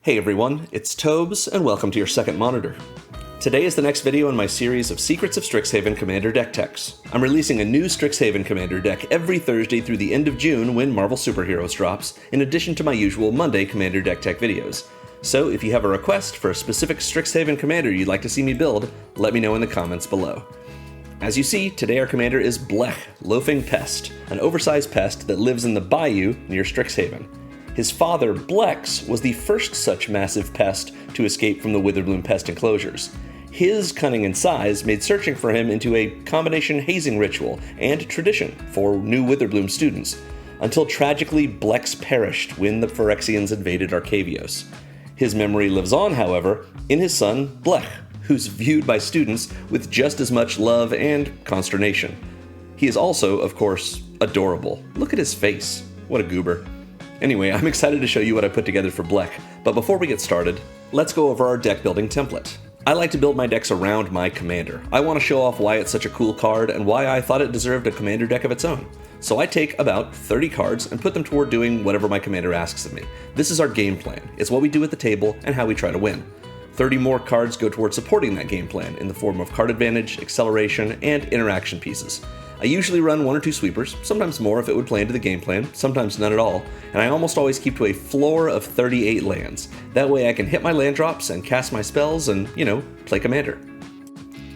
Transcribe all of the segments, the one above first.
Hey everyone, it's Tobes, and welcome to your second monitor. Today is the next video in my series of Secrets of Strixhaven Commander deck techs. I'm releasing a new Strixhaven Commander deck every Thursday through the end of June when Marvel Superheroes drops, in addition to my usual Monday Commander deck tech videos. So if you have a request for a specific Strixhaven Commander you'd like to see me build, let me know in the comments below. As you see, today our commander is Blech, Loafing Pest, an oversized pest that lives in the bayou near Strixhaven. His father, Blech, was the first such massive pest to escape from the Witherbloom pest enclosures. His cunning and size made searching for him into a combination hazing ritual and tradition for new Witherbloom students, until tragically Blech perished when the Phyrexians invaded Arcavios. His memory lives on, however, in his son, Blech, who's viewed by students with just as much love and consternation. He is also, of course, adorable. Look at his face. What a goober. Anyway, I'm excited to show you what I put together for Blech, but before we get started, let's go over our deck building template. I like to build my decks around my commander. I want to show off why it's such a cool card and why I thought it deserved a commander deck of its own. So I take about 30 cards and put them toward doing whatever my commander asks of me. This is our game plan. It's what we do at the table and how we try to win. 30 more cards go toward supporting that game plan in the form of card advantage, acceleration, and interaction pieces. I usually run 1 or 2 sweepers, sometimes more if it would play into the game plan, sometimes none at all, and I almost always keep to a floor of 38 lands. That way I can hit my land drops and cast my spells and, play commander.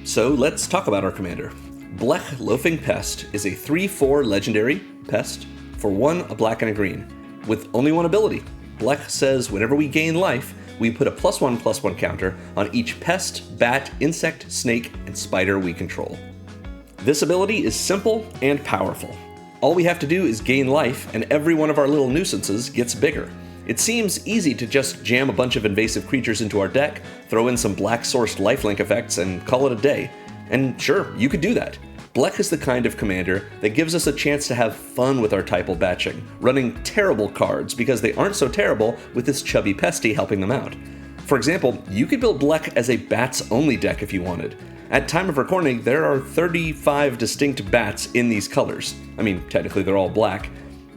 So let's talk about our commander. Blech Loafing Pest is a 3/4 legendary pest for 1, a black and a green, with only 1 ability. Blech says whenever we gain life, we put a +1/+1 counter on each pest, bat, insect, snake, and spider we control. This ability is simple and powerful. All we have to do is gain life, and every one of our little nuisances gets bigger. It seems easy to just jam a bunch of invasive creatures into our deck, throw in some black-sourced lifelink effects, and call it a day. And sure, you could do that. Blech is the kind of commander that gives us a chance to have fun with our typal batching, running terrible cards because they aren't so terrible with this chubby pesty helping them out. For example, you could build Blech as a bats-only deck if you wanted. At time of recording, there are 35 distinct bats in these colors. I mean, technically they're all black,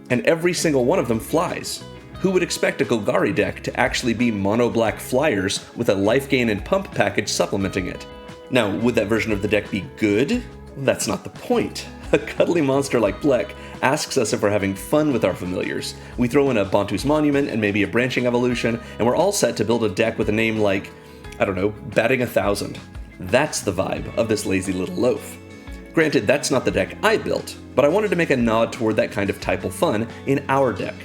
and every single one of them flies. Who would expect a Golgari deck to actually be mono-black flyers with a Lifegain and pump package supplementing it? Now, would that version of the deck be good? That's not the point. A cuddly monster like Blech asks us if we're having fun with our familiars. We throw in a Bantu's Monument and maybe a Branching Evolution, and we're all set to build a deck with a name like, Batting 1,000. That's the vibe of this lazy little loaf. Granted, that's not the deck I built, but I wanted to make a nod toward that kind of typal fun in our deck.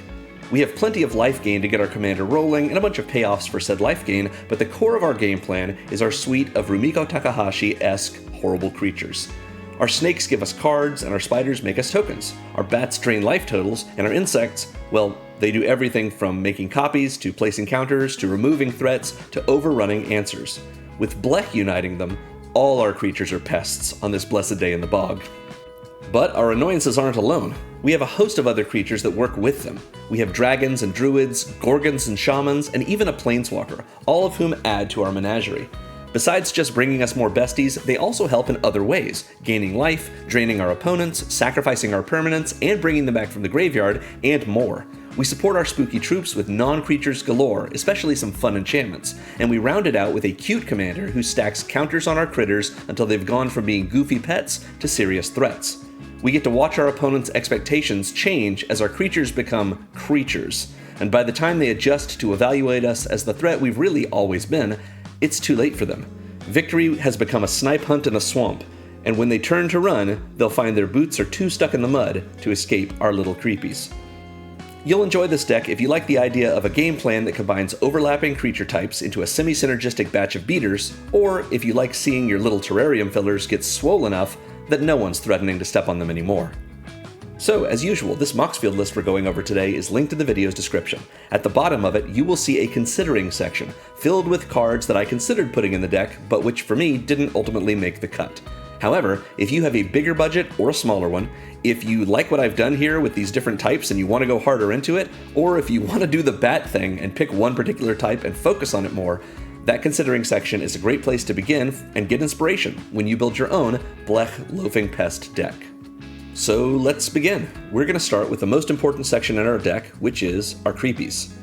We have plenty of life gain to get our commander rolling and a bunch of payoffs for said life gain, but the core of our game plan is our suite of Rumiko Takahashi-esque horrible creatures. Our snakes give us cards, and our spiders make us tokens. Our bats drain life totals, and our insects, well, they do everything from making copies, to placing counters, to removing threats, to overrunning answers. With Blech uniting them, all our creatures are pests on this blessed day in the bog. But our annoyances aren't alone. We have a host of other creatures that work with them. We have dragons and druids, gorgons and shamans, and even a planeswalker, all of whom add to our menagerie. Besides just bringing us more besties, they also help in other ways, gaining life, draining our opponents, sacrificing our permanents, and bringing them back from the graveyard, and more. We support our spooky troops with non-creatures galore, especially some fun enchantments, and we round it out with a cute commander who stacks counters on our critters until they've gone from being goofy pets to serious threats. We get to watch our opponents' expectations change as our creatures become creatures, and by the time they adjust to evaluate us as the threat we've really always been, it's too late for them. Victory has become a snipe hunt in a swamp, and when they turn to run, they'll find their boots are too stuck in the mud to escape our little creepies. You'll enjoy this deck if you like the idea of a game plan that combines overlapping creature types into a semi-synergistic batch of beaters, or if you like seeing your little terrarium fillers get swole enough that no one's threatening to step on them anymore. So, as usual, this Moxfield list we're going over today is linked in the video's description. At the bottom of it, you will see a considering section, filled with cards that I considered putting in the deck, but which for me didn't ultimately make the cut. However, if you have a bigger budget or a smaller one, if you like what I've done here with these different types and you want to go harder into it, or if you want to do the bat thing and pick one particular type and focus on it more, that considering section is a great place to begin and get inspiration when you build your own Blech Loafing Pest deck. So let's begin. We're going to start with the most important section in our deck, which is our Creepies.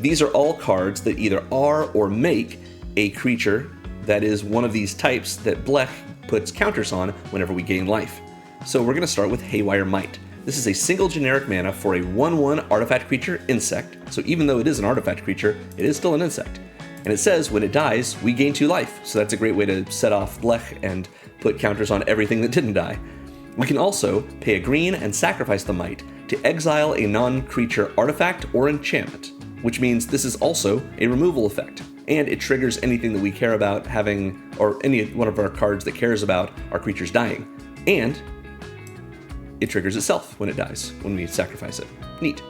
These are all cards that either are or make a creature that is one of these types that Blech puts counters on whenever we gain life. So we're going to start with Haywire Might. This is a single generic mana for a 1/1 artifact creature insect, so even though it is an artifact creature, it is still an insect. And it says when it dies, we gain 2 life, so that's a great way to set off Blech and put counters on everything that didn't die. We can also pay a green and sacrifice the Might to exile a non-creature artifact or enchantment, which means this is also a removal effect, and it triggers anything that we care about having, or any one of our cards that cares about our creatures dying. And it triggers itself when it dies, when we sacrifice it. Neat.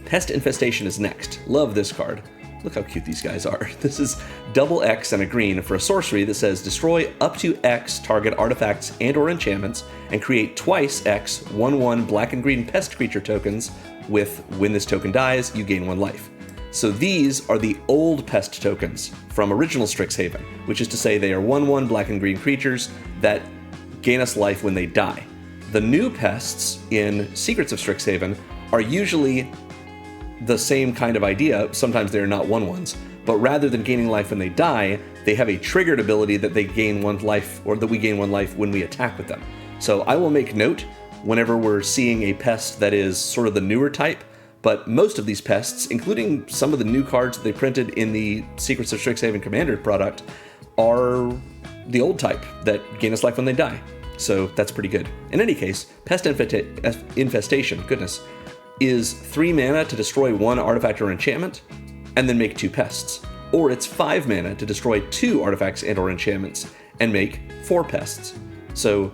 Pest Infestation is next. Love this card. Look how cute these guys are. This is double X and a green for a sorcery that says destroy up to X target artifacts and or enchantments and create twice X 1/1 black and green pest creature tokens with when this token dies, you gain 1 life. So these are the old pest tokens from original Strixhaven, which is to say they are 1/1 black and green creatures that gain us life when they die. The new pests in Secrets of Strixhaven are usually the same kind of idea. Sometimes they're not 1/1s, but rather than gaining life when they die, they have a triggered ability that they gain 1 life, or that we gain 1 life when we attack with them. So I will make note whenever we're seeing a pest that is sort of the newer type, but most of these pests, including some of the new cards that they printed in the Secrets of Strixhaven Commander product, are the old type that gain us life when they die. So that's pretty good. In any case, Pest Infestation, goodness, is 3 mana to destroy 1 artifact or enchantment, and then make 2 pests. Or it's 5 mana to destroy 2 artifacts and or enchantments, and make 4 pests. So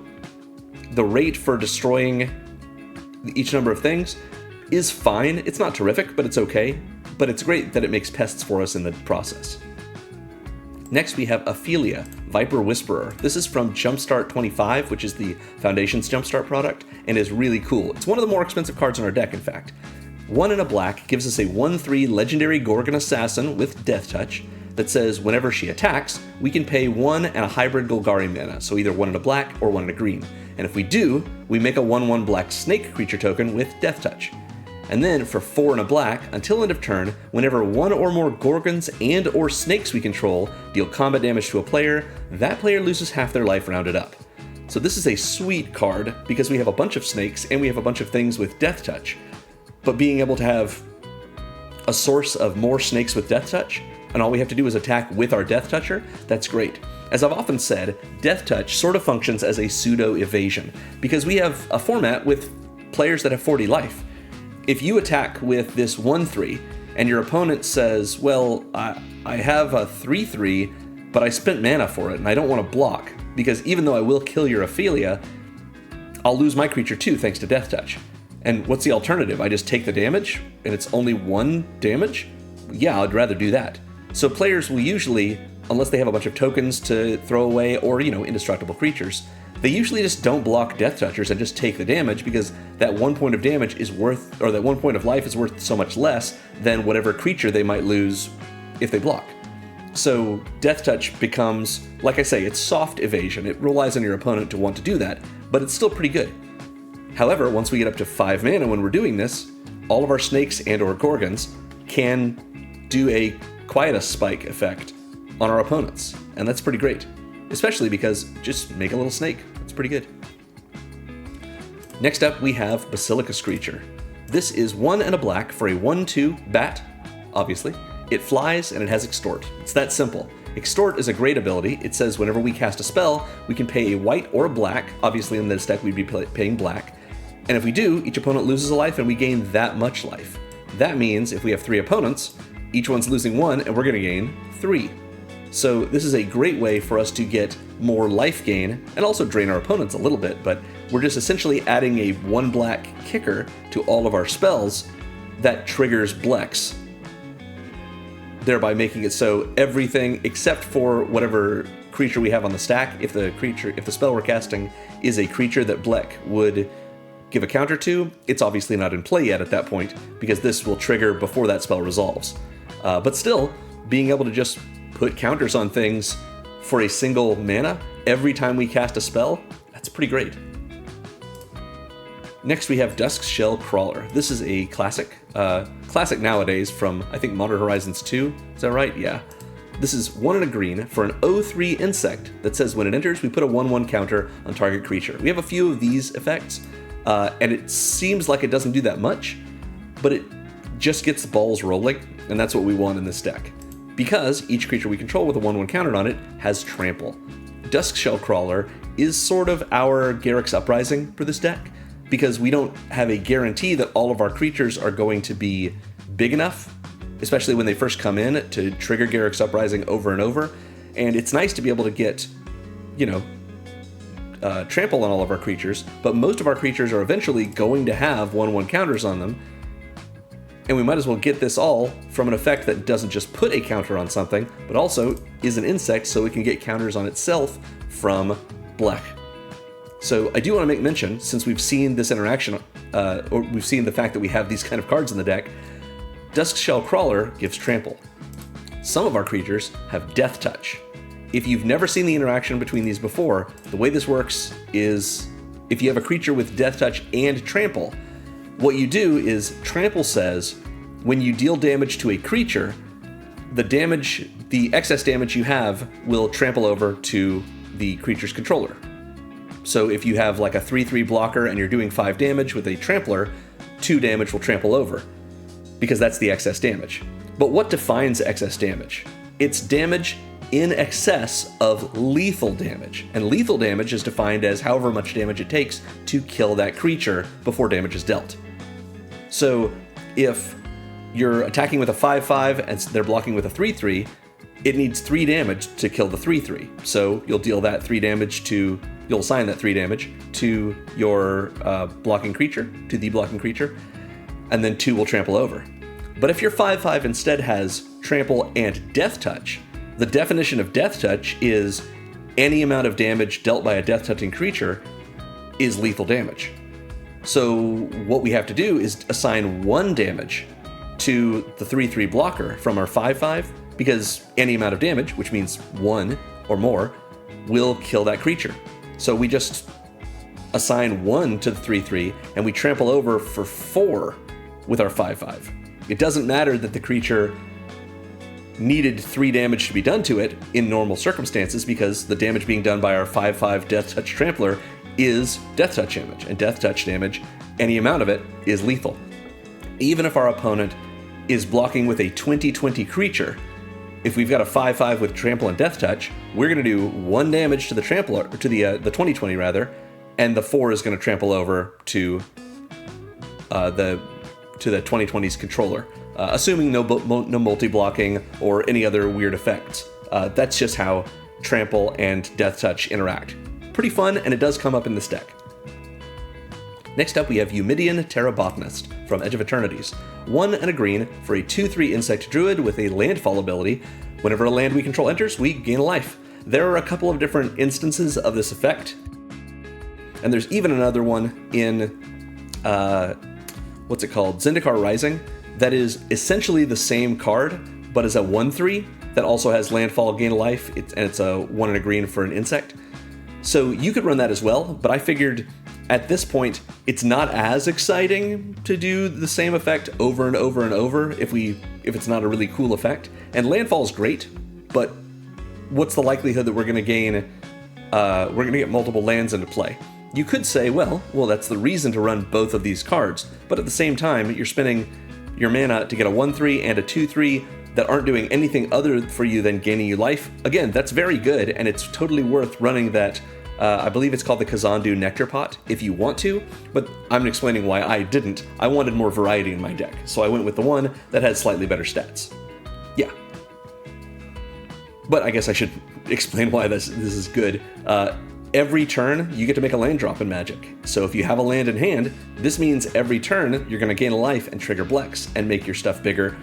the rate for destroying each number of things is fine. It's not terrific, but it's okay. But it's great that it makes pests for us in the process. Next we have Ophelia, Viper Whisperer. This is from Jumpstart 25, which is the Foundation's Jumpstart product, and is really cool. It's one of the more expensive cards in our deck, in fact. 1 and a black gives us a 1/3 legendary Gorgon Assassin with Death Touch that says whenever she attacks, we can pay 1 and a hybrid Golgari mana, so either 1 and a black or 1 and a green. And if we do, we make a 1/1 black snake creature token with Death Touch. And then for 4 and a black, until end of turn, whenever 1 or more Gorgons and or snakes we control deal combat damage to a player, that player loses half their life rounded up. So this is a sweet card because we have a bunch of snakes and we have a bunch of things with Death Touch. But being able to have a source of more snakes with Death Touch, and all we have to do is attack with our Death Toucher, that's great. As I've often said, Death Touch sort of functions as a pseudo-evasion, because we have a format with players that have 40 life. If you attack with this 1/3, and your opponent says, well, I have a 3/3, but I spent mana for it, and I don't want to block, because even though I will kill your Ophelia, I'll lose my creature too, thanks to Death Touch. And what's the alternative? I just take the damage, and it's only 1 damage? Yeah, I'd rather do that. So players will usually, unless they have a bunch of tokens to throw away, or, indestructible creatures, they usually just don't block Death Touchers and just take the damage, because that 1 point of damage is worth, or that 1 point of life is worth so much less than whatever creature they might lose if they block. So Death Touch becomes, like I say, it's soft evasion. It relies on your opponent to want to do that, but it's still pretty good. However, once we get up to 5 mana when we're doing this, all of our snakes and or Gorgons can do a Quietus Spike effect on our opponents, and that's pretty great. Especially because just make a little snake. It's pretty good. Next up, we have Basilica Screecher. This is 1 and a black for a 1/2 bat, obviously. It flies and it has Extort. It's that simple. Extort is a great ability. It says whenever we cast a spell, we can pay a white or a black. Obviously in this deck we'd be paying black. And if we do, each opponent loses a life and we gain that much life. That means if we have 3 opponents, each one's losing 1 and we're going to gain 3. So this is a great way for us to get more life gain and also drain our opponents a little bit, but we're just essentially adding a 1 black kicker to all of our spells that triggers Blechs, thereby making it so everything except for whatever creature we have on the stack, if the spell we're casting is a creature that Blech would give a counter to, it's obviously not in play yet at that point, because this will trigger before that spell resolves. But still, being able to just put counters on things for a single mana every time we cast a spell, that's pretty great. Next we have Duskshell Crawler. This is a classic nowadays from, I think, Modern Horizons 2. Is that right? Yeah. This is 1 and a green for an 0/3 insect that says when it enters, we put a 1/1 counter on target creature. We have a few of these effects, and it seems like it doesn't do that much, but it just gets the balls rolling, and that's what we want in this deck. Because each creature we control with a 1/1 counter on it has trample. Duskshell Crawler is sort of our Garruk's Uprising for this deck, because we don't have a guarantee that all of our creatures are going to be big enough, especially when they first come in, to trigger Garruk's Uprising over and over. And it's nice to be able to get, trample on all of our creatures, but most of our creatures are eventually going to have 1/1 counters on them, and we might as well get this all from an effect that doesn't just put a counter on something, but also is an insect, so it can get counters on itself from Blech. So I do want to make mention, since we've seen this interaction, or we've seen the fact that we have these kind of cards in the deck, Duskshell Crawler gives trample. Some of our creatures have Death Touch. If you've never seen the interaction between these before, the way this works is if you have a creature with Death Touch and trample, what you do is trample says when you deal damage to a creature, the excess damage you have will trample over to the creature's controller. So if you have like a 3/3 blocker and you're doing 5 damage with a trampler, 2 damage will trample over, because that's the excess damage. But what defines excess damage? It's damage in excess of lethal damage. And lethal damage is defined as however much damage it takes to kill that creature before damage is dealt. So if you're attacking with a 5/5 and they're blocking with a 3/3, it needs 3 damage to kill the 3/3. So you'll deal that 3 damage to, you'll assign that 3 damage to your blocking creature, to the blocking creature, and then 2 will trample over. But if your 5/5 instead has trample and Death Touch, the definition of Death Touch is any amount of damage dealt by a Death Touching creature is lethal damage. So what we have to do is assign 1 damage to the 3/3 blocker from our 5/5, because any amount of damage, which means 1 or more, will kill that creature. So we just assign 1 to the 3/3, and we trample over for 4 with our 5/5. It doesn't matter that the creature needed 3 damage to be done to it in normal circumstances, because the damage being done by our 5/5 Death Touch Trampler is Death Touch damage, and Death Touch damage, any amount of it, is lethal. Even if our opponent is blocking with a 20/20 creature, if we've got a 5/5 with trample and Death Touch, we're going to do 1 damage to the trampler, or to the 20/20 rather, and the 4 is going to trample over to the 20/20's controller, assuming no multi-blocking or any other weird effects. That's just how trample and Death Touch interact. Pretty fun, and it does come up in this deck. Next up, we have Eumidian Terrabotanist from Edge of Eternities. 1 and a green for a 2/3 insect druid with a landfall ability. Whenever a land we control enters, we gain a life. There are a couple of different instances of this effect, and there's even another one in, what's it called? Zendikar Rising, that is essentially the same card, but is a 1/3 that also has landfall, gain a life, and it's a 1 and a green for an insect. So you could run that as well, but I figured at this point, it's not as exciting to do the same effect over and over and over if it's not a really cool effect. And landfall is great, but what's the likelihood that we're going to get multiple lands into play? You could say, well, that's the reason to run both of these cards, but at the same time, you're spending your mana to get a 1/3 and a 2/3 that aren't doing anything other for you than gaining you life. Again, that's very good, and it's totally worth running that. I believe it's called the Kazandu Nectar Pot, if you want to, but I'm explaining why I didn't. I wanted more variety in my deck, so I went with the one that had slightly better stats. Yeah. But I guess I should explain why this is good. Every turn, you get to make a land drop in Magic. So if you have a land in hand, this means every turn, you're going to gain a life and trigger Blechs and make your stuff bigger.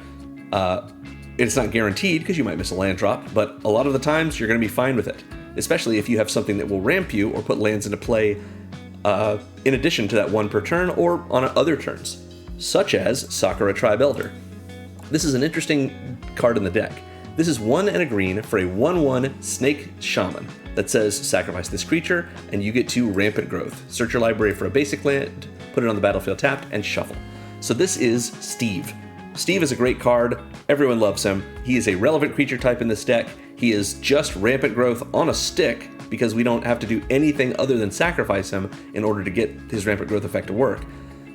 It's not guaranteed, because you might miss a land drop, but a lot of the times, you're going to be fine with it. Especially if you have something that will ramp you or put lands into play in addition to that 1 per turn or on other turns, such as Sakura Tribe Elder. This is an interesting card in the deck. This is 1 and a green for a 1/1 Snake Shaman that says sacrifice this creature and you get to Rampant Growth. Search your library for a basic land, put it on the battlefield tapped, and shuffle. So this is Steve. Steve is a great card. Everyone loves him. He is a relevant creature type in this deck. He is just rampant growth on a stick because we don't have to do anything other than sacrifice him in order to get his rampant growth effect to work.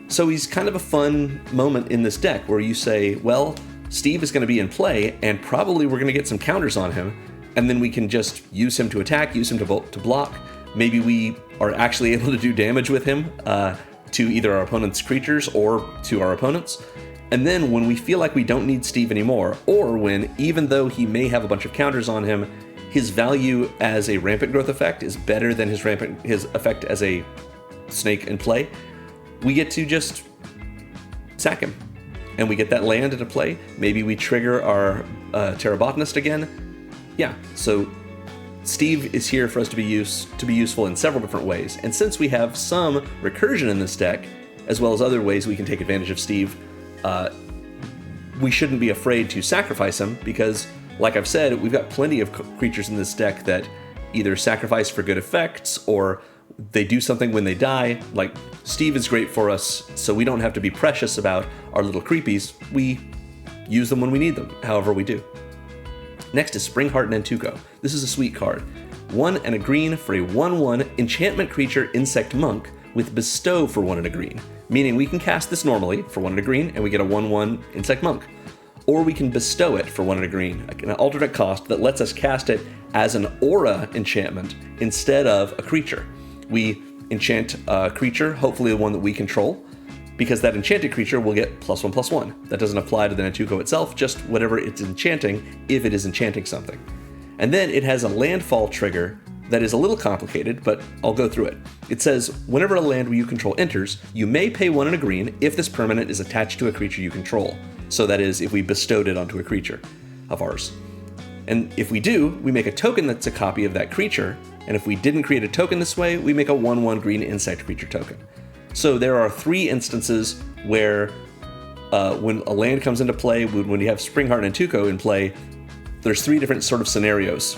So he's kind of a fun moment in this deck where you say, well, Steve is going to be in play and probably we're going to get some counters on him, and then we can just use him to attack, use him to block. Maybe we are actually able to do damage with him to either our opponent's creatures or to our opponents. And then when we feel like we don't need Steve anymore, or when, even though he may have a bunch of counters on him, his value as a rampant growth effect is better than his effect as a snake in play, we get to just sack him. And we get that land into play. Maybe we trigger our Terrabotanist again. Yeah, so Steve is here for us to be useful in several different ways. And since we have some recursion in this deck, as well as other ways we can take advantage of Steve, we shouldn't be afraid to sacrifice him because, like I've said, we've got plenty of creatures in this deck that either sacrifice for good effects or they do something when they die. Like, Steve is great for us, so we don't have to be precious about our little creepies. We use them when we need them, however we do. Next is Springheart Nantuko. This is a sweet card. 1 and a green for a 1/1 enchantment creature insect monk with bestow for 1 and a green, meaning we can cast this normally for 1 and a green and we get a 1/1 insect monk. Or we can bestow it for 1 and a green, an alternate cost that lets us cast it as an aura enchantment instead of a creature. We enchant a creature, hopefully the one that we control, because that enchanted creature will get +1/+1. That doesn't apply to the Nantuko itself, just whatever it's enchanting, if it is enchanting something. And then it has a landfall trigger that is a little complicated, but I'll go through it. It says, whenever a land you control enters, you may pay 1 and a green if this permanent is attached to a creature you control. So that is, if we bestowed it onto a creature of ours. And if we do, we make a token that's a copy of that creature, and if we didn't create a token this way, we make a 1/1 green insect creature token. So there are 3 instances where when a land comes into play, when you have Springheart Nantuko in play, there's 3 different sort of scenarios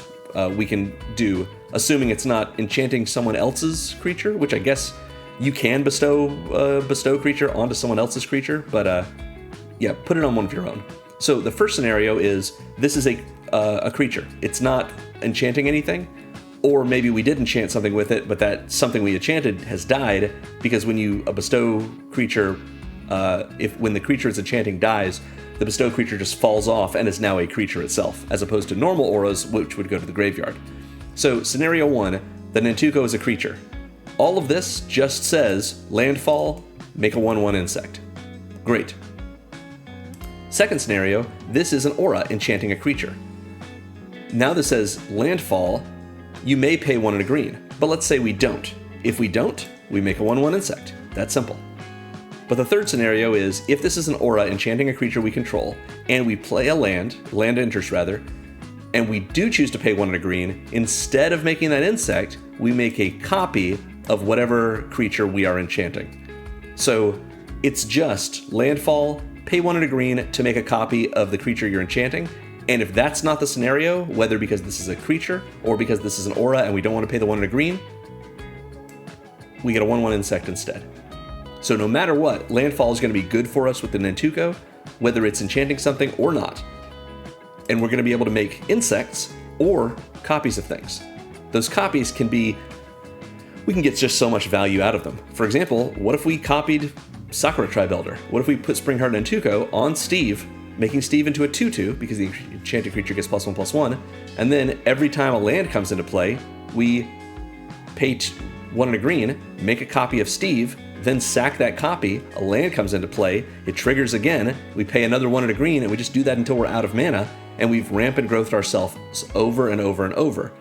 we can do, assuming it's not enchanting someone else's creature, which I guess you can bestow creature onto someone else's creature, but yeah, put it on one of your own. So the first scenario is, this is a creature. It's not enchanting anything, or maybe we did enchant something with it, but that something we enchanted has died, because when you bestow creature, when the creature it's enchanting dies, the bestow creature just falls off and is now a creature itself, as opposed to normal auras, which would go to the graveyard. So scenario 1, the Nantuko is a creature. All of this just says, landfall, make a 1/1 insect. Great. Second scenario, this is an aura enchanting a creature. Now this says, landfall, you may pay 1 and a green, but let's say we don't. If we don't, we make a 1/1 insect. That's simple. But the third scenario is, if this is an aura enchanting a creature we control, and we play a land enters rather, and we do choose to pay 1 and a green, instead of making that insect, we make a copy of whatever creature we are enchanting. So it's just landfall, pay 1 and a green to make a copy of the creature you're enchanting. And if that's not the scenario, whether because this is a creature or because this is an aura and we don't want to pay the 1 and a green, we get a 1/1 insect instead. So no matter what, landfall is going to be good for us with the Nantuko, whether it's enchanting something or not. And we're going to be able to make insects or copies of things. Those copies can be, we can get just so much value out of them. For example, what if we copied Sakura Tribe Elder? What if we put Springheart Nantuko on Steve, making Steve into a 2/2 because the enchanted creature gets +1/+1, and then every time a land comes into play, we pay 1 and a green, make a copy of Steve, then sack that copy, a land comes into play, it triggers again, we pay another 1 and a green, and we just do that until we're out of mana, and we've rampant growthed ourselves over and over and over.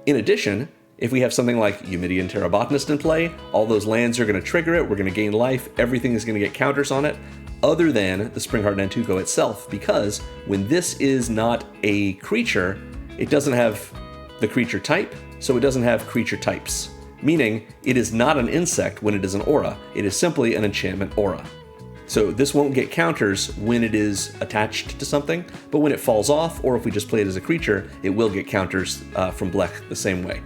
In addition, if we have something like Eumidian Terrabotanist in play, all those lands are going to trigger it, we're going to gain life, everything is going to get counters on it, other than the Springheart Nantuko itself, because when this is not a creature, it doesn't have the creature type, so it doesn't have creature types. Meaning, it is not an insect when it is an aura, it is simply an enchantment aura. So this won't get counters when it is attached to something, but when it falls off, or if we just play it as a creature, it will get counters from Blech the same way.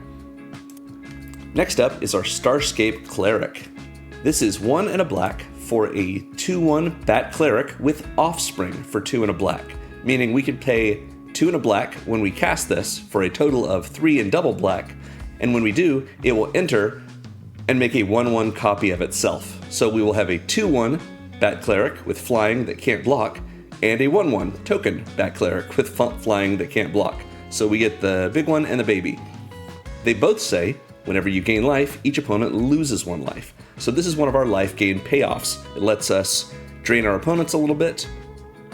Next up is our Starscape Cleric. This is 1 and a black for a 2/1 Bat Cleric with Offspring for 2 and a black, meaning we could pay 2 and a black when we cast this for a total of 3 and double black, and when we do, it will enter and make a 1/1 copy of itself. So we will have a 2/1 Bat Cleric with flying that can't block, and a 1/1 token Bat Cleric with flying that can't block. So we get the big one and the baby. They both say, whenever you gain life, each opponent loses 1 life. So this is one of our Lifegain payoffs. It lets us drain our opponents a little bit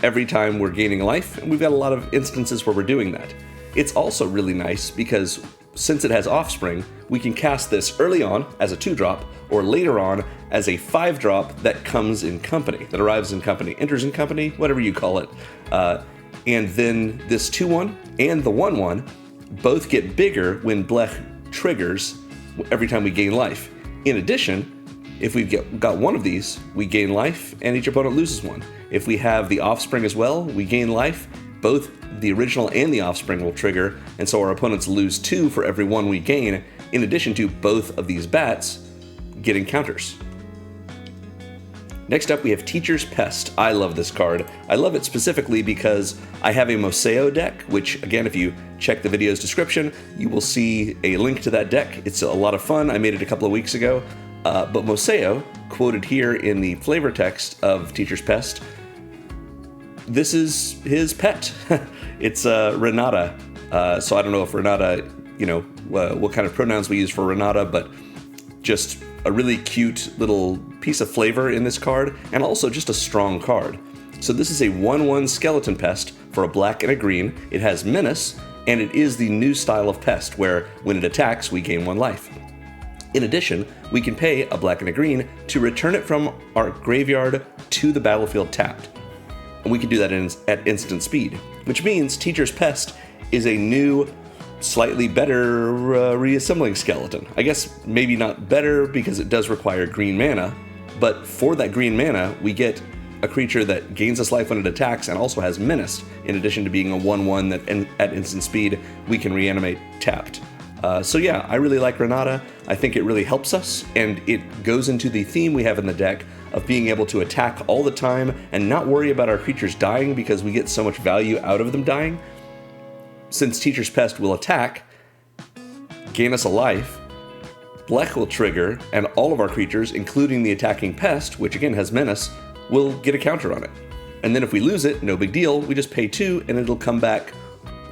every time we're gaining life, and we've got a lot of instances where we're doing that. It's also really nice because since it has Offspring, we can cast this early on as a 2-drop, or later on as a 5-drop that comes in company, that arrives in company, enters in company, whatever you call it. And then this 2/1 and the 1/1 both get bigger when Blech triggers every time we gain life. In addition, if we've got one of these, we gain life and each opponent loses 1. If we have the Offspring as well, we gain life. Both the original and the Offspring will trigger, and so our opponents lose 2 for every 1 we gain, in addition to both of these bats getting counters. Next up, we have Teacher's Pest. I love this card. I love it specifically because I have a Moseo deck, which, again, if you check the video's description, you will see a link to that deck. It's a lot of fun. I made it a couple of weeks ago. But Moseo, quoted here in the flavor text of Teacher's Pest, this is his pet. It's Renata. So I don't know if Renata, what kind of pronouns we use for Renata, but just a really cute little piece of flavor in this card, and also just a strong card. So this is a 1/1 Skeleton Pest for a black and a green. It has Menace, and it is the new style of Pest, where when it attacks, we gain 1 life. In addition, we can pay a black and a green to return it from our graveyard to the battlefield tapped. And we can do that at instant speed, which means Teacher's Pest is a new, slightly better reassembling skeleton. I guess maybe not better because it does require green mana, but for that green mana, we get a creature that gains us life when it attacks and also has Menace, in addition to being a 1/1 that at instant speed we can reanimate tapped. So yeah, I really like Renata. I think it really helps us, and it goes into the theme we have in the deck of being able to attack all the time and not worry about our creatures dying because we get so much value out of them dying. Since Teacher's Pest will attack, gain us a life, Blech will trigger, and all of our creatures, including the attacking Pest, which again has Menace, will get a counter on it. And then if we lose it, no big deal, we just pay 2 and it'll come back,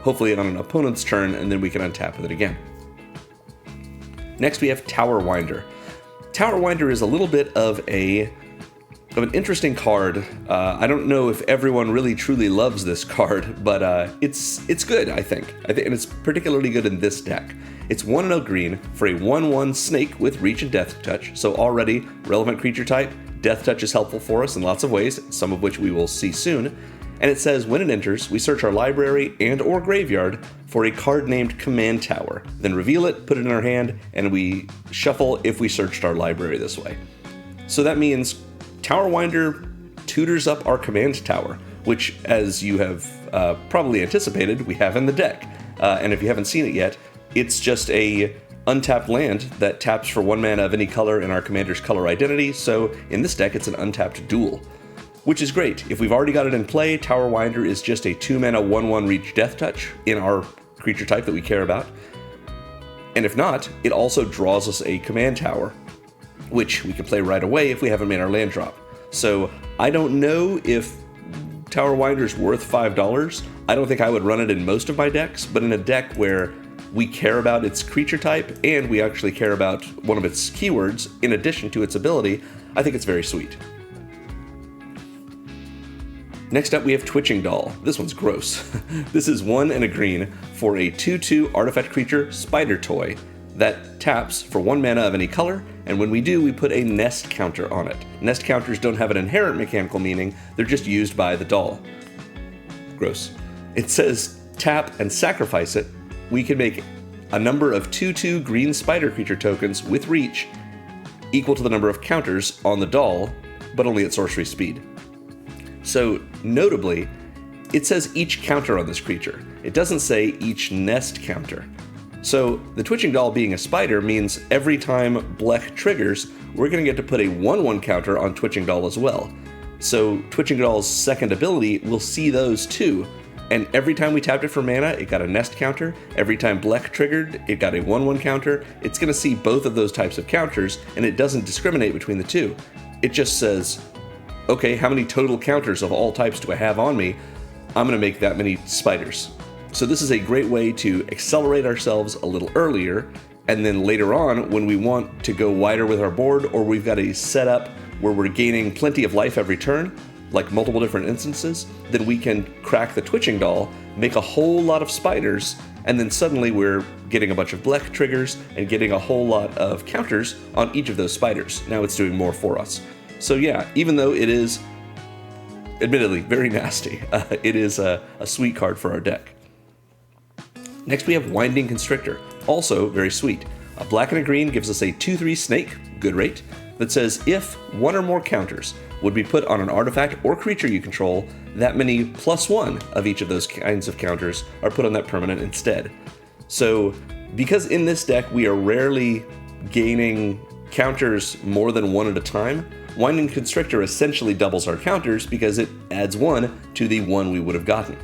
hopefully on an opponent's turn, and then we can untap with it again. Next we have Tower Winder. Tower Winder is a little bit of an interesting card. I don't know if everyone really truly loves this card, but it's good, I think, and it's particularly good in this deck. It's 1 and a green for a 1/1 snake with reach and death touch, so already relevant creature type. Death touch is helpful for us in lots of ways, some of which we will see soon. And it says when it enters, we search our library and or graveyard for a card named Command Tower, then reveal it, put it in our hand, and we shuffle if we searched our library this way. So that means Tower Winder tutors up our Command Tower, which, as you have probably anticipated, we have in the deck. And if you haven't seen it yet, it's just a untapped land that taps for 1 mana of any color in our commander's color identity, so in this deck it's an untapped duel. Which is great. If we've already got it in play, Tower Winder is just a 2 mana 1/1 reach death touch in our creature type that we care about. And if not, it also draws us a Command Tower, which we can play right away if we haven't made our land drop. So I don't know if Tower Winder's worth $5. I don't think I would run it in most of my decks, but in a deck where we care about its creature type and we actually care about one of its keywords in addition to its ability, I think it's very sweet. Next up we have Twitching Doll. This one's gross. This is 1 and a green for a 2/2 artifact creature spider toy that taps for 1 mana of any color, and when we do, we put a nest counter on it. Nest counters don't have an inherent mechanical meaning, they're just used by the doll. Gross. It says tap and sacrifice it. We can make a number of 2/2 green spider creature tokens with reach equal to the number of counters on the doll, but only at sorcery speed. So, notably, it says each counter on this creature. It doesn't say each nest counter. So, the Twitching Doll being a spider means every time Blech triggers, we're going to get to put a 1/1 counter on Twitching Doll as well. So Twitching Doll's second ability, we'll see those too. And every time we tapped it for mana, it got a nest counter. Every time Blech triggered, it got a 1/1 counter. It's going to see both of those types of counters, and it doesn't discriminate between the two. It just says, okay, how many total counters of all types do I have on me? I'm going to make that many spiders. So this is a great way to accelerate ourselves a little earlier, and then later on, when we want to go wider with our board, or we've got a setup where we're gaining plenty of life every turn, like multiple different instances, then we can crack the Twitching Doll, make a whole lot of spiders, and then suddenly we're getting a bunch of Blech triggers and getting a whole lot of counters on each of those spiders. Now it's doing more for us. So yeah, even though it is admittedly very nasty, it is a sweet card for our deck. Next we have Winding Constrictor, also very sweet. A black and a green gives us a 2/3 snake, good rate, that says if one or more counters would be put on an artifact or creature you control, that many +1 of each of those kinds of counters are put on that permanent instead. So because in this deck we are rarely gaining counters more than one at a time, Winding Constrictor essentially doubles our counters because it adds 1 to the 1 we would have gotten,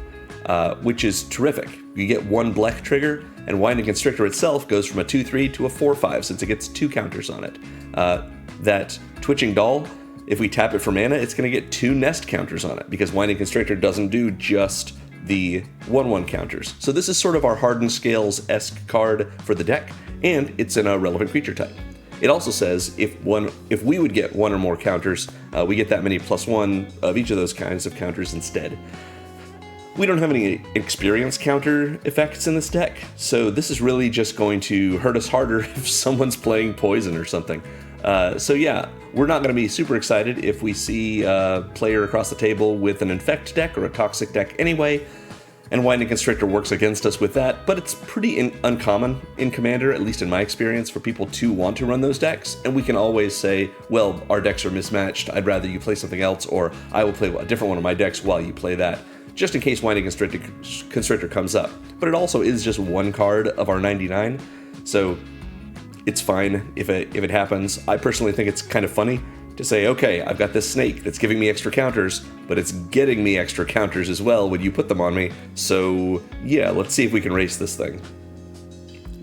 which is terrific. You get 1 Blech trigger, and Winding Constrictor itself goes from a 2/3 to a 4/5 since it gets 2 counters on it. That Twitching Doll, if we tap it for mana, it's going to get 2 nest counters on it because Winding Constrictor doesn't do just the 1/1 counters. So this is sort of our Hardened Scales-esque card for the deck, and it's in a relevant creature type. It also says if we would get 1 or more counters, we get that many +1 of each of those kinds of counters instead. We don't have any experience counter effects in this deck, so this is really just going to hurt us harder if someone's playing poison or something. So yeah, we're not going to be super excited if we see a player across the table with an infect deck or a toxic deck anyway, and Winding Constrictor works against us with that, but it's pretty uncommon in Commander, at least in my experience, for people to want to run those decks, and we can always say, well, our decks are mismatched, I'd rather you play something else, or I will play a different one of my decks while you play that, just in case Winding Constrictor comes up. But it also is just 1 card of our 99, so it's fine if it happens. I personally think it's kind of funny to say, okay, I've got this snake that's giving me extra counters, but it's getting me extra counters as well when you put them on me, so yeah, let's see if we can race this thing.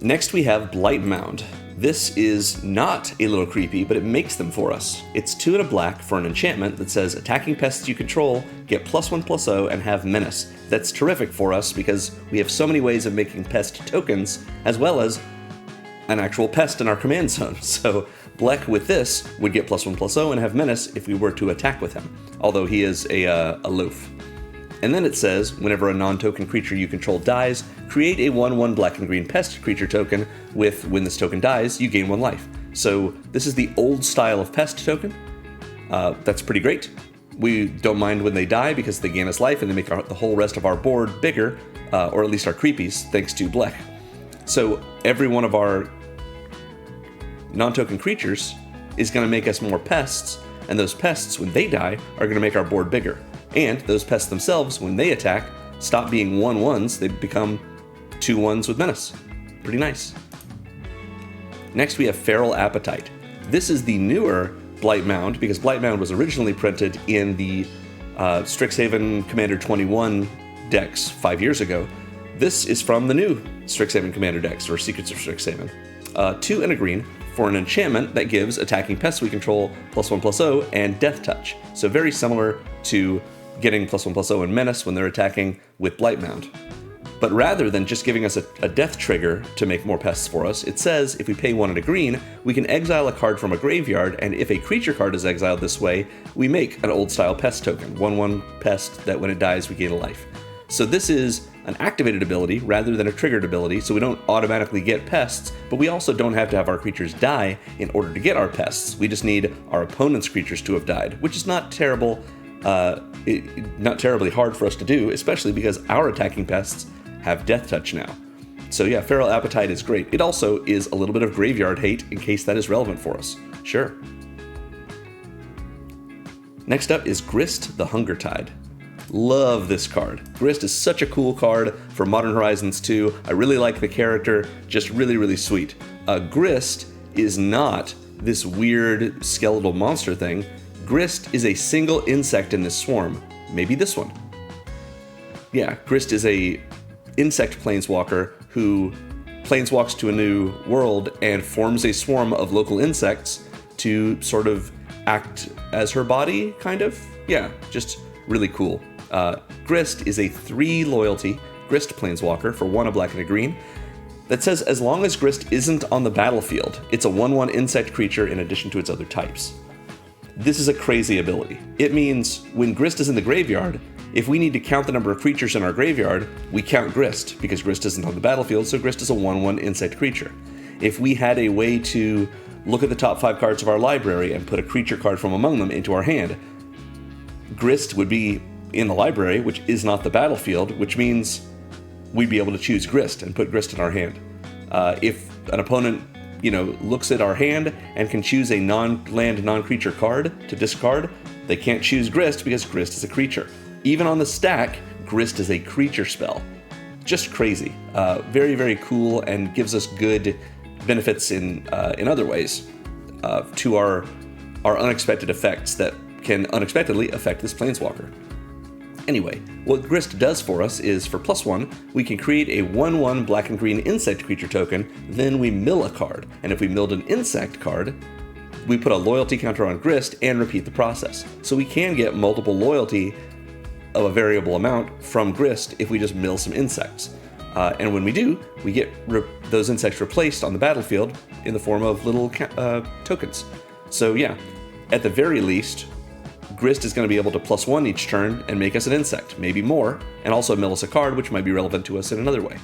Next we have Blight Mound. This is not a little creepy, but it makes them for us. It's 2 and a black for an enchantment that says attacking pests you control get +1/+0 and have menace. That's terrific for us because we have so many ways of making pest tokens, as well as an actual pest in our command zone. So Blech with this would get +1/+0 and have menace if we were to attack with him, although he is a loaf. And then it says, whenever a non-token creature you control dies, create a 1/1 black and green pest creature token with, when this token dies, you gain 1 life. So this is the old style of pest token. That's pretty great. We don't mind when they die because they gain us life and they make the whole rest of our board bigger, or at least our creepies, thanks to Blech. So every one of our non-token creatures is going to make us more pests, and those pests, when they die, are going to make our board bigger. And those pests themselves, when they attack, stop being 1/1s, they become 2/1s with menace. Pretty nice. Next we have Feral Appetite. This is the newer Blight Mound, because Blight Mound was originally printed in the Strixhaven Commander 21 decks 5 years ago. This is from the new Strixhaven Commander decks, or Secrets of Strixhaven. 2 and a green for an enchantment that gives attacking pests we control +1/+0 and Death Touch. So very similar to getting +1/+0 and Menace when they're attacking with Blight Mound. But rather than just giving us a death trigger to make more pests for us, it says if we pay 1 and a green, we can exile a card from a graveyard, and if a creature card is exiled this way, we make an old-style pest token, 1/1 pest that when it dies we gain a life. So this is an activated ability rather than a triggered ability, so we don't automatically get pests, but we also don't have to have our creatures die in order to get our pests. We just need our opponent's creatures to have died, which is not terrible, not terribly hard for us to do, especially because our attacking pests have Death Touch now. So yeah, Feral Appetite is great. It also is a little bit of graveyard hate in case that is relevant for us. Sure. Next up is Grist the Hunger Tide. Love this card. Grist is such a cool card for Modern Horizons 2. I really like the character, just really, really sweet. Grist is not this weird skeletal monster thing, Grist is a single insect in this swarm. Maybe this one. Yeah, Grist is a insect planeswalker who planeswalks to a new world and forms a swarm of local insects to sort of act as her body, kind of. Yeah, just really cool. Grist is a 3 loyalty Grist planeswalker for 1 a black and a green that says as long as Grist isn't on the battlefield, it's a 1/1 insect creature in addition to its other types. This is a crazy ability. It means when Grist is in the graveyard, if we need to count the number of creatures in our graveyard, we count Grist, because Grist isn't on the battlefield, so Grist is a 1/1 insect creature. If we had a way to look at the top 5 cards of our library and put a creature card from among them into our hand, Grist would be in the library, which is not the battlefield, which means we'd be able to choose Grist and put Grist in our hand. If an opponent, looks at our hand and can choose a non-land, non-creature card to discard, they can't choose Grist because Grist is a creature. Even on the stack, Grist is a creature spell. Just crazy. Very, very cool, and gives us good benefits in other ways to our unexpected effects that can unexpectedly affect this planeswalker. Anyway, what Grist does for us is, for +1, we can create a 1/1 black and green insect creature token, then we mill a card. And if we milled an insect card, we put a loyalty counter on Grist and repeat the process. So we can get multiple loyalty of a variable amount from Grist if we just mill some insects. And when we do, we get those insects replaced on the battlefield in the form of little tokens. So yeah, at the very least, Grist is going to be able to +1 each turn and make us an insect, maybe more, and also mill us a card, which might be relevant to us in another way.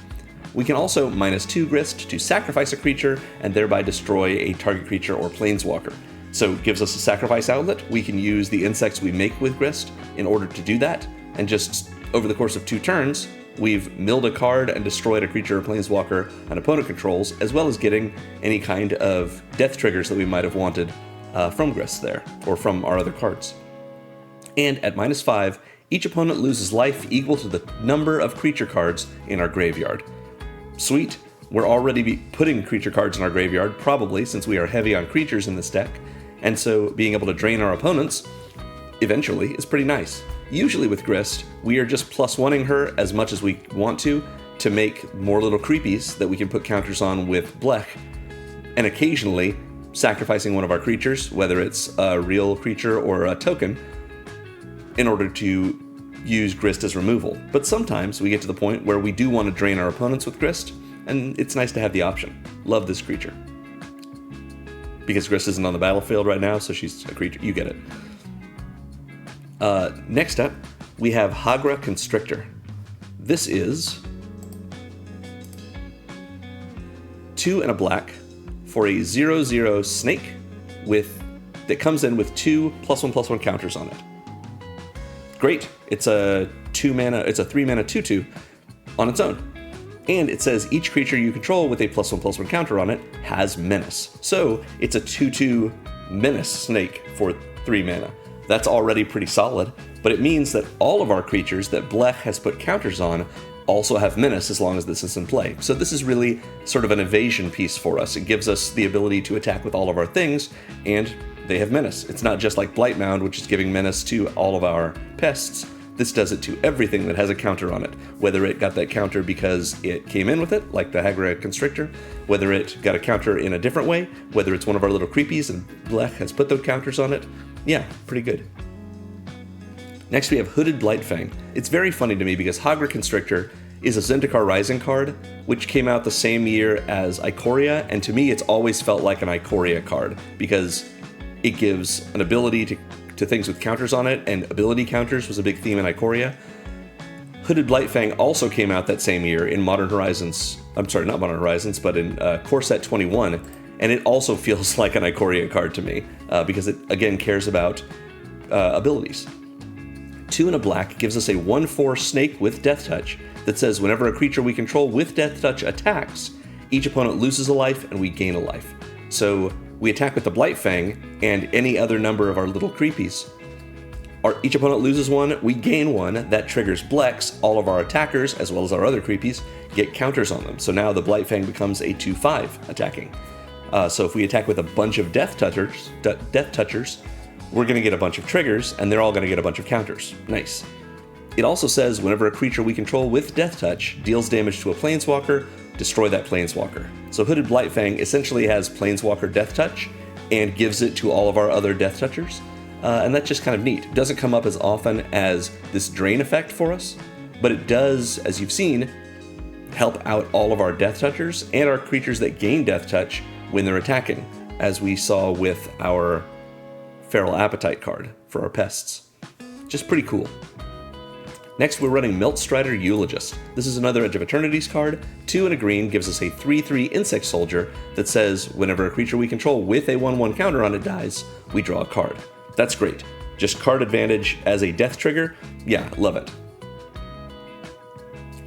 We can also -2 Grist to sacrifice a creature and thereby destroy a target creature or planeswalker. So it gives us a sacrifice outlet. We can use the insects we make with Grist in order to do that, and just over the course of 2 turns, we've milled a card and destroyed a creature or planeswalker an opponent controls, as well as getting any kind of death triggers that we might have wanted from Grist there, or from our other cards. And at -5, each opponent loses life equal to the number of creature cards in our graveyard. Sweet, we're already putting creature cards in our graveyard, probably, since we are heavy on creatures in this deck, and so being able to drain our opponents, eventually, is pretty nice. Usually with Grist, we are just +1ing her as much as we want to make more little creepies that we can put counters on with Blech, and occasionally sacrificing one of our creatures, whether it's a real creature or a token, in order to use Grist as removal. But sometimes we get to the point where we do want to drain our opponents with Grist, and it's nice to have the option. Love this creature. Because Grist isn't on the battlefield right now, so she's a creature. You get it. Next up, we have Hagra Constrictor. This is 2 and a black for a 0/0 snake that comes in with 2 +1/+1 counters on it. Great. It's a 3-mana 2/2 on its own. And it says each creature you control with a +1/+1 counter on it has menace. So it's a 2/2 menace snake for 3 mana. That's already pretty solid, but it means that all of our creatures that Blech has put counters on also have menace as long as this is in play. So this is really sort of an evasion piece for us. It gives us the ability to attack with all of our things, and they have menace. It's not just like Blightmound, which is giving menace to all of our pests. This does it to everything that has a counter on it, whether it got that counter because it came in with it, like the Hagra Constrictor, whether it got a counter in a different way, whether it's one of our little creepies and Blech has put those counters on it. Yeah, pretty good. Next we have Hooded Blightfang. It's very funny to me because Hagra Constrictor is a Zendikar Rising card, which came out the same year as Ikoria, and to me it's always felt like an Ikoria card, because it gives an ability to things with counters on it, and ability counters was a big theme in Ikoria. Hooded Blightfang also came out that same year in Modern Horizons, I'm sorry, not Modern Horizons, but in Core Set 21, and it also feels like an Ikoria card to me, because it, again, cares about abilities. 2 and a black gives us a 1/4 snake with Death Touch that says whenever a creature we control with Death Touch attacks, each opponent loses a life and we gain a life. So we attack with the Blightfang and any other number of our little creepies. Each opponent loses 1, we gain 1, that triggers Blechs. All of our attackers, as well as our other creepies, get counters on them. So now the Blightfang becomes a 2/5 attacking. So if we attack with a bunch of Death Touchers, we're going to get a bunch of triggers, and they're all going to get a bunch of counters. Nice. It also says whenever a creature we control with Death Touch deals damage to a Planeswalker, destroy that Planeswalker. So Hooded Blightfang essentially has Planeswalker Death Touch and gives it to all of our other Death Touchers. And that's just kind of neat. It doesn't come up as often as this drain effect for us, but it does, as you've seen, help out all of our Death Touchers and our creatures that gain Death Touch when they're attacking, as we saw with our Feral Appetite card for our pests. Just pretty cool. Next, we're running Miltstrider Eulogist. This is another Edge of Eternity's card. 2 and a green gives us a 3/3 Insect Soldier that says whenever a creature we control with a 1/1 counter on it dies, we draw a card. That's great. Just card advantage as a death trigger. Yeah, love it.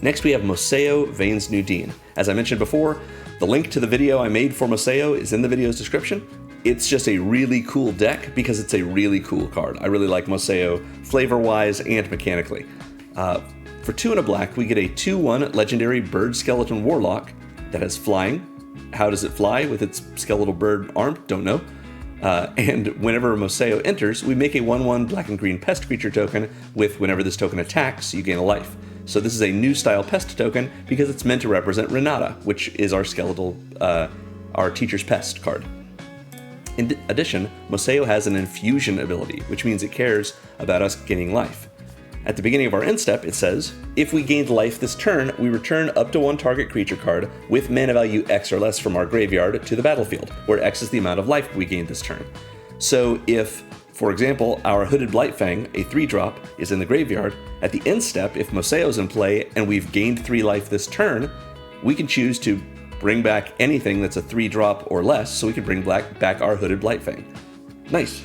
Next, we have Moseo Vane's Nudine. As I mentioned before, the link to the video I made for Moseo is in the video's description. It's just a really cool deck because it's a really cool card. I really like Moseo flavor-wise and mechanically. For 2 and a black, we get a 2/1 legendary Bird Skeleton Warlock that has flying. How does it fly with its skeletal bird arm? Don't know. And whenever Moseo enters, we make a 1/1 black and green pest creature token with whenever this token attacks, you gain a life. So this is a new style pest token because it's meant to represent Renata, which is our skeletal, our Teacher's Pest card. In addition, Moseo has an infusion ability, which means it cares about us gaining life. At the beginning of our end step, it says, if we gained life this turn, we return up to 1 target creature card with mana value X or less from our graveyard to the battlefield, where X is the amount of life we gained this turn. So if, for example, our Hooded Blightfang, a 3-drop, is in the graveyard, at the end step, if Moseo's in play and we've gained 3 life this turn, we can choose to bring back anything that's a 3-drop or less, so we can bring back our Hooded Blightfang. Nice.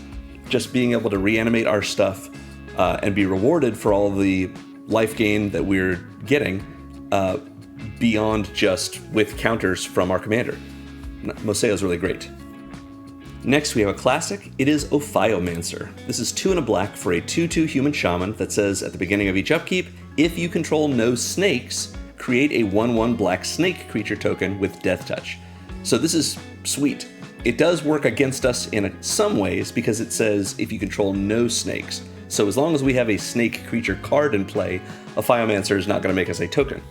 Just being able to reanimate our stuff and be rewarded for all the life gain that we're getting beyond just with counters from our commander. Moseo's really great. Next, we have a classic. It is Ophiomancer. This is 2 and a black for a 2/2 human shaman that says at the beginning of each upkeep, if you control no snakes, create a 1/1 black snake creature token with Death Touch. So this is sweet. It does work against us in some ways because it says if you control no snakes. So as long as we have a snake creature card in play, Ophiomancer is not going to make us a token.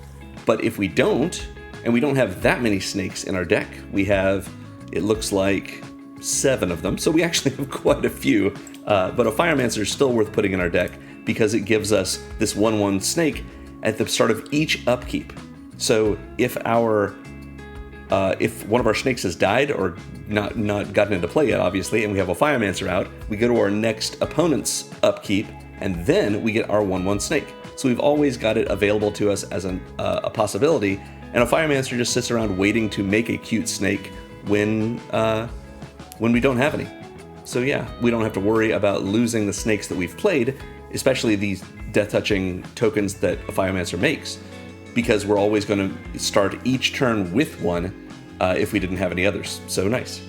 But if we don't, and we don't have that many snakes in our deck, we have, it looks like, 7 of them, so we actually have quite a few. But Ophiomancer is still worth putting in our deck because it gives us this 1/1 snake at the start of each upkeep. So if one of our snakes has died or not gotten into play yet, obviously, and we have Ophiomancer out, we go to our next opponent's upkeep, and then we get our 1/1 snake. So we've always got it available to us as a possibility, and Ophiomancer just sits around waiting to make a cute snake when we don't have any. So yeah, we don't have to worry about losing the snakes that we've played, especially these death-touching tokens that Ophiomancer makes, because we're always going to start each turn with one if we didn't have any others. So nice.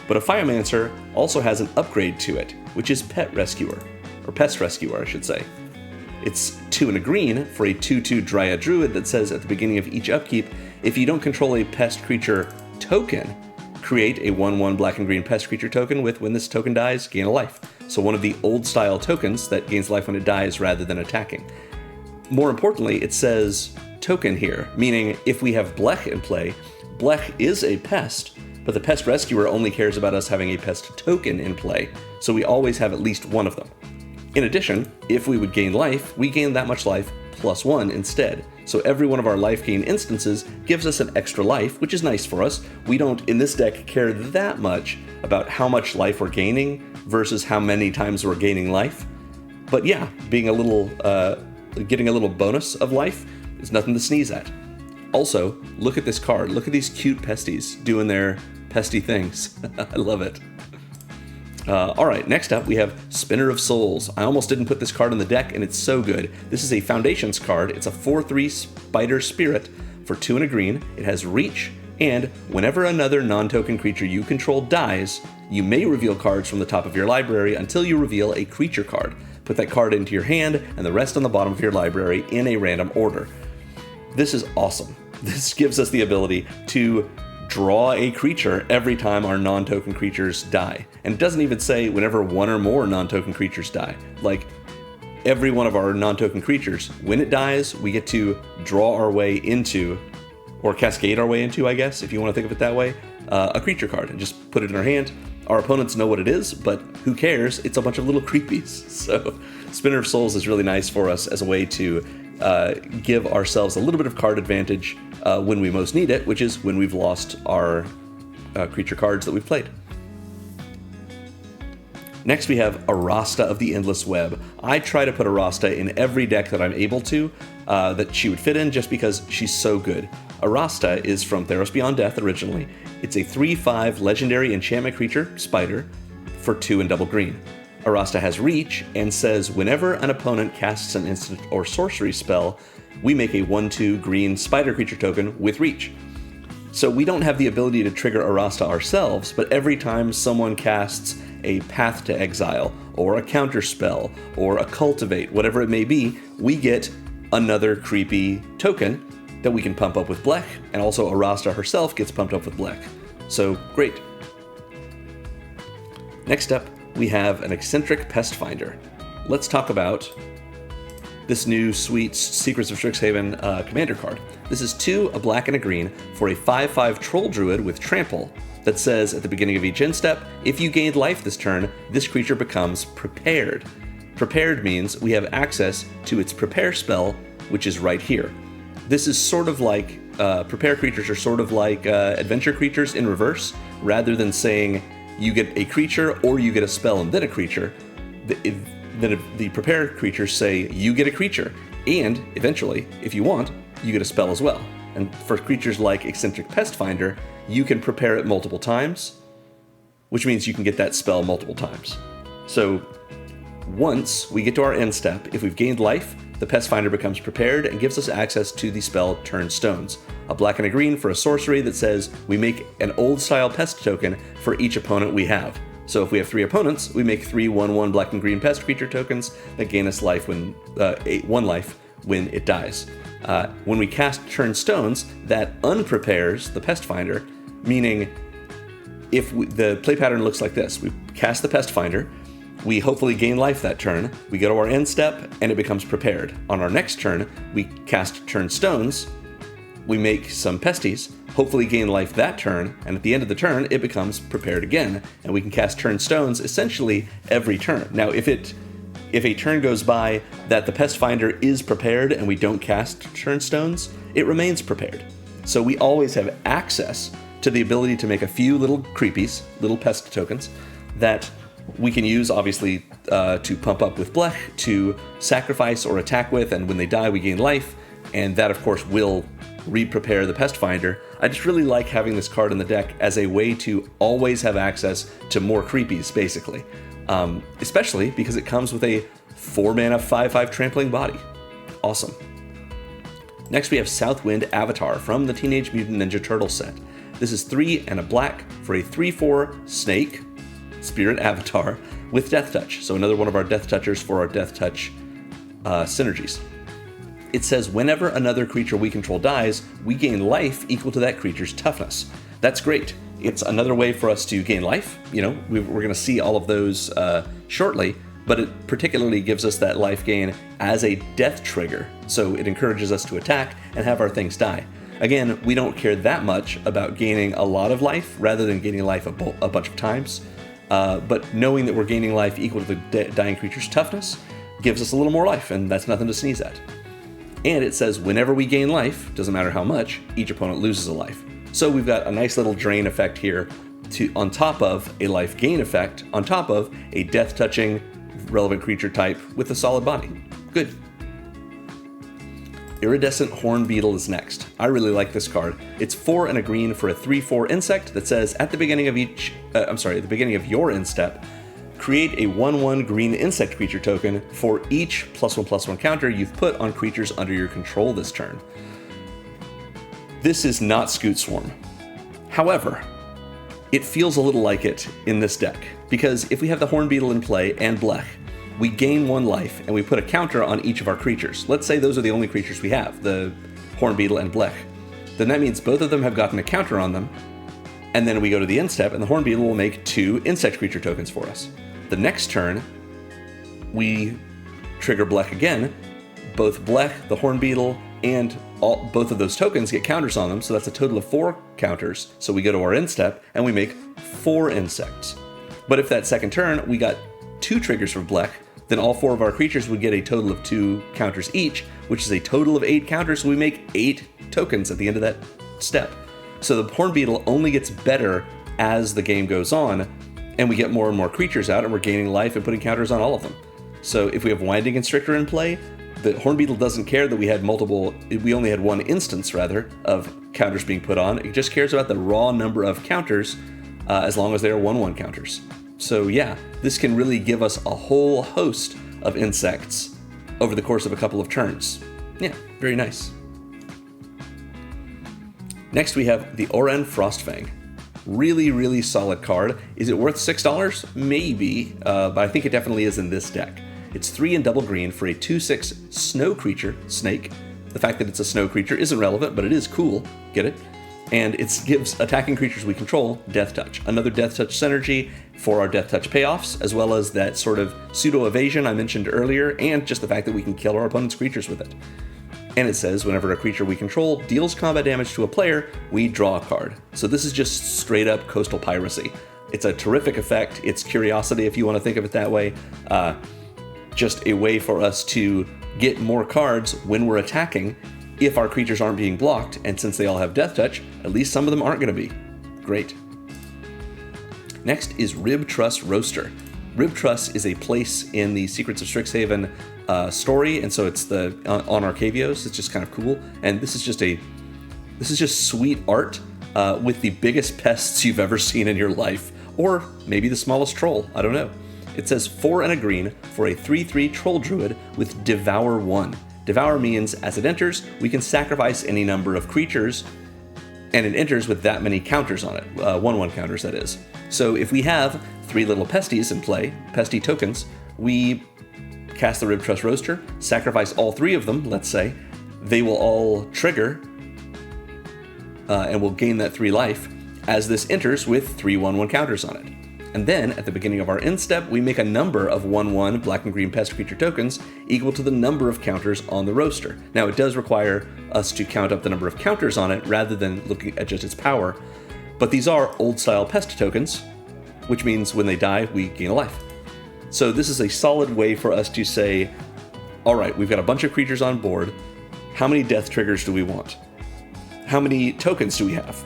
But Ophiomancer also has an upgrade to it, which is Pest Rescuer, I should say. It's 2 and a green for a 2/2 Dryad Druid that says at the beginning of each upkeep, if you don't control a pest creature token, create a 1/1 black and green pest creature token with when this token dies, gain a life. So one of the old style tokens that gains life when it dies rather than attacking. More importantly, it says token here, meaning if we have Blech in play, Blech is a pest, but the Pest Rescuer only cares about us having a pest token in play, so we always have at least one of them. In addition, if we would gain life, we gain that much life +1 instead. So every one of our life gain instances gives us an extra life, which is nice for us. We don't, in this deck, care that much about how much life we're gaining versus how many times we're gaining life. But yeah, being a little, getting a little bonus of life is nothing to sneeze at. Also, look at this card. Look at these cute pesties doing their pesty things. I love it. Alright, next up we have Spinner of Souls. I almost didn't put this card in the deck, and it's so good. This is a Foundations card. It's a 4/3 Spider Spirit for 2 and a green. It has reach, and whenever another non-token creature you control dies, you may reveal cards from the top of your library until you reveal a creature card. Put that card into your hand, and the rest on the bottom of your library in a random order. This is awesome. This gives us the ability to draw a creature every time our non-token creatures die. And it doesn't even say whenever one or more non-token creatures die. Like, every one of our non-token creatures, when it dies, we get to draw our way into, or cascade our way into, I guess, if you want to think of it that way, a creature card, and just put it in our hand. Our opponents know what it is, but who cares? It's a bunch of little creepies. So Spinner of Souls is really nice for us as a way to give ourselves a little bit of card advantage when we most need it, which is when we've lost our creature cards that we've played. Next we have Arasta of the Endless Web. I try to put Arasta in every deck that I'm able to, that she would fit in, just because she's so good. Arasta is from Theros Beyond Death originally. It's a 3/5 legendary enchantment creature, spider, for 2 and double green. Arasta has reach and says whenever an opponent casts an instant or sorcery spell, we make a 1/2 green spider creature token with reach. So we don't have the ability to trigger Arasta ourselves, but every time someone casts a Path to Exile, or a counter spell, or a Cultivate, whatever it may be, we get another creepy token that we can pump up with Blech, and also Arasta herself gets pumped up with Blech. So, great. Next up, we have an eccentric Pest Finder. Let's talk about this new sweet Secrets of Strixhaven commander card. This is 2, a black and a green, for a 5/5 Troll Druid with Trample that says at the beginning of each end step, if you gained life this turn, this creature becomes prepared. Prepared means we have access to its prepare spell, which is right here. This is sort of like, prepare creatures are sort of like adventure creatures in reverse. Rather than saying you get a creature or you get a spell and then a creature, the prepare creatures say you get a creature, and eventually, if you want, you get a spell as well. And for creatures like Eccentric Pest Finder, you can prepare it multiple times, which means you can get that spell multiple times. So once we get to our end step, if we've gained life, the Pest Finder becomes prepared and gives us access to the spell Turn Stones, a black and a green for a sorcery that says we make an old-style pest token for each opponent we have. So if we have 3 opponents, we make 3 1/1 black and green pest creature tokens that gain us life when 1 life when it dies. When we cast Turn Stones, that unprepares the Pest Finder, meaning if the play pattern looks like this: we cast the Pest Finder, we hopefully gain life that turn, we go to our end step, and it becomes prepared. On our next turn, we cast Turn Stones, we make some pesties, hopefully gain life that turn, and at the end of the turn, it becomes prepared again, and we can cast Turn Stones essentially every turn. Now, if a turn goes by that the Pest Finder is prepared and we don't cast Turn Stones, it remains prepared. So we always have access to the ability to make a few little creepies, little pest tokens, that we can use, obviously, to pump up with Blech, to sacrifice or attack with, and when they die, we gain life, and that, of course, will re-prepare the Pest Finder. I just really like having this card in the deck as a way to always have access to more creepies, basically. Especially because it comes with a 4-mana 5/5 Trampling Body. Awesome. Next, we have Southwind Avatar from the Teenage Mutant Ninja Turtle set. This is 3 and a black for a 3/4 snake, Spirit Avatar, with Death Touch. So another one of our Death Touchers for our Death Touch synergies. It says whenever another creature we control dies, we gain life equal to that creature's toughness. That's great. It's another way for us to gain life. You know, we're going to see all of those shortly, but it particularly gives us that life gain as a death trigger. So it encourages us to attack and have our things die. Again, we don't care that much about gaining a lot of life rather than gaining life a bunch of times. But knowing that we're gaining life equal to the dying creature's toughness gives us a little more life, and that's nothing to sneeze at. And it says whenever we gain life, doesn't matter how much, each opponent loses a life. So we've got a nice little drain effect here on top of a life gain effect, on top of a death touching relevant creature type with a solid body. Good. Iridescent Horn Beetle is next. I really like this card. It's 4 and a green for a 3/4 insect that says at the beginning of the beginning of your end step, create a 1/1 green insect creature token for each +1/+1 counter you've put on creatures under your control this turn. This is not Scoot Swarm. However, it feels a little like it in this deck, because if we have the Horn Beetle in play and Blech, we gain 1 life and we put a counter on each of our creatures. Let's say those are the only creatures we have, the Horn Beetle and Blech. Then that means both of them have gotten a counter on them, And then we go to the end step, and the Horned Beetle will make 2 insect creature tokens for us. The next turn, we trigger Blech again. Both Blech, the Horned Beetle, and both of those tokens get counters on them, so that's a total of 4 counters. So we go to our end step, and we make 4 insects. But if that second turn, we got 2 triggers from Blech, then all 4 of our creatures would get a total of 2 counters each, which is a total of 8 counters, so we make 8 tokens at the end of that step. So the Horned Beetle only gets better as the game goes on, and we get more and more creatures out, and we're gaining life and putting counters on all of them. So if we have Winding Constrictor in play, the Horned Beetle doesn't care that we only had 1 instance, rather, of counters being put on. It just cares about the raw number of counters, as long as they are 1/1 counters. So yeah, this can really give us a whole host of insects over the course of a couple of turns. Yeah, very nice. Next we have the Oran Frostfang. Really, really solid card. Is it worth $6? Maybe, but I think it definitely is in this deck. It's 3 and double green for a 2/6 snow creature, snake. The fact that it's a snow creature isn't relevant, but it is cool. Get it? And it gives attacking creatures we control Death Touch. Another Death Touch synergy for our Death Touch payoffs, as well as that sort of pseudo-evasion I mentioned earlier, and just the fact that we can kill our opponent's creatures with it. And it says whenever a creature we control deals combat damage to a player, we draw a card. So this is just straight up coastal piracy. It's a terrific effect. It's curiosity, if you want to think of it that way. Just a way for us to get more cards when we're attacking if our creatures aren't being blocked, and since they all have Death Touch, at least some of them aren't going to be. Great. Next is Rib Truss Roaster. Rib Truss is a place in the Secrets of Strixhaven story, and so it's on Arcavios. It's just kind of cool, and this is just sweet art with the biggest pests you've ever seen in your life, or maybe the smallest troll. I don't know. It says 4 and a green for a 3/3 Troll Druid with Devour 1. Devour means as it enters, we can sacrifice any number of creatures, and it enters with that many counters on it, 1/1 counters that is. So if we have 3 little pesties in play, pesty tokens, we cast the Rib Truss Roaster, sacrifice all 3 of them, let's say, they will all trigger, and we'll gain that 3 life as this enters with 3 1/1 counters on it. And then, at the beginning of our end step, we make a number of 1/1 black and green pest creature tokens equal to the number of counters on the roaster. Now, it does require us to count up the number of counters on it rather than looking at just its power, but these are old-style pest tokens, which means when they die, we gain a life. So this is a solid way for us to say, all right, we've got a bunch of creatures on board. How many death triggers do we want? How many tokens do we have?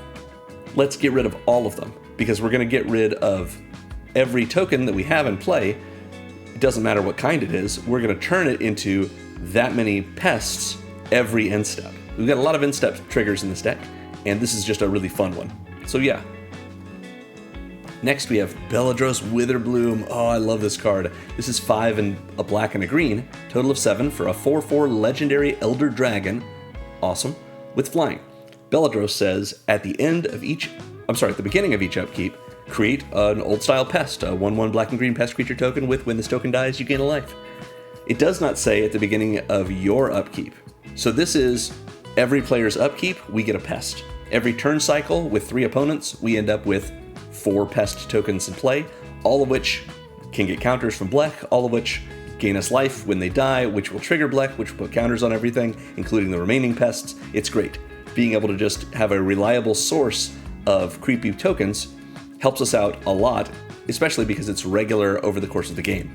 Let's get rid of all of them, because we're going to get rid of every token that we have in play. It doesn't matter what kind it is. We're going to turn it into that many pests every end step. We've got a lot of end step triggers in this deck, and this is just a really fun one. So yeah. Next we have Beledros Witherbloom. Oh, I love this card. This is 5 and a black and a green, total of 7 for a 4/4 legendary Elder Dragon. Awesome. With flying. Beledros says at the beginning of each upkeep, create an old-style pest, a 1/1 black and green pest creature token with when this token dies, you gain a life. It does not say at the beginning of your upkeep. So this is every player's upkeep, we get a pest. Every turn cycle with 3 opponents, we end up with 4 pest tokens in play, all of which can get counters from Blech, all of which gain us life when they die, which will trigger Blech, which will put counters on everything, including the remaining pests. It's great. Being able to just have a reliable source of creepy tokens helps us out a lot, especially because it's regular over the course of the game.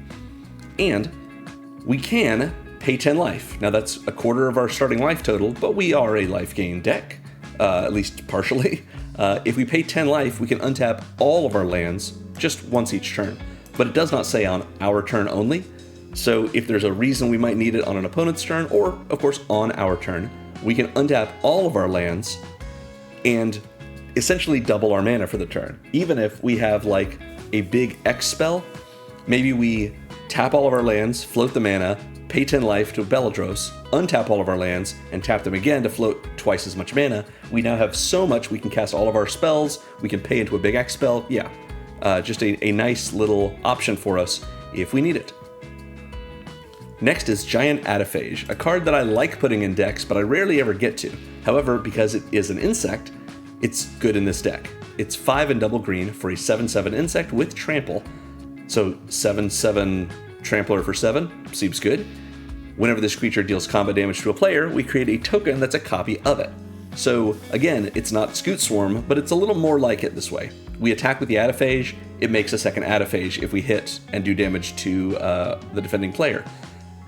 And we can pay 10 life. Now that's a quarter of our starting life total, but we are a Lifegain deck, at least partially. If we pay 10 life, we can untap all of our lands just once each turn, but it does not say on our turn only. So if there's a reason we might need it on an opponent's turn, or of course on our turn, we can untap all of our lands and essentially double our mana for the turn. Even if we have like a big X spell, maybe we tap all of our lands, float the mana, pay 10 life to Beledros, untap all of our lands, and tap them again to float twice as much mana. We now have so much we can cast all of our spells, we can pay into a big X spell. Yeah, just a nice little option for us if we need it. Next is Giant Adaphage, a card that I like putting in decks, but I rarely ever get to. However, because it is an insect, it's good in this deck. It's 5 and double green for a 7/7 insect with trample. So 7/7 trampler for 7 seems good. Whenever this creature deals combat damage to a player, we create a token that's a copy of it. So again, it's not Scoot Swarm, but it's a little more like it this way. We attack with the Adaphage, it makes a second Adaphage if we hit and do damage to the defending player.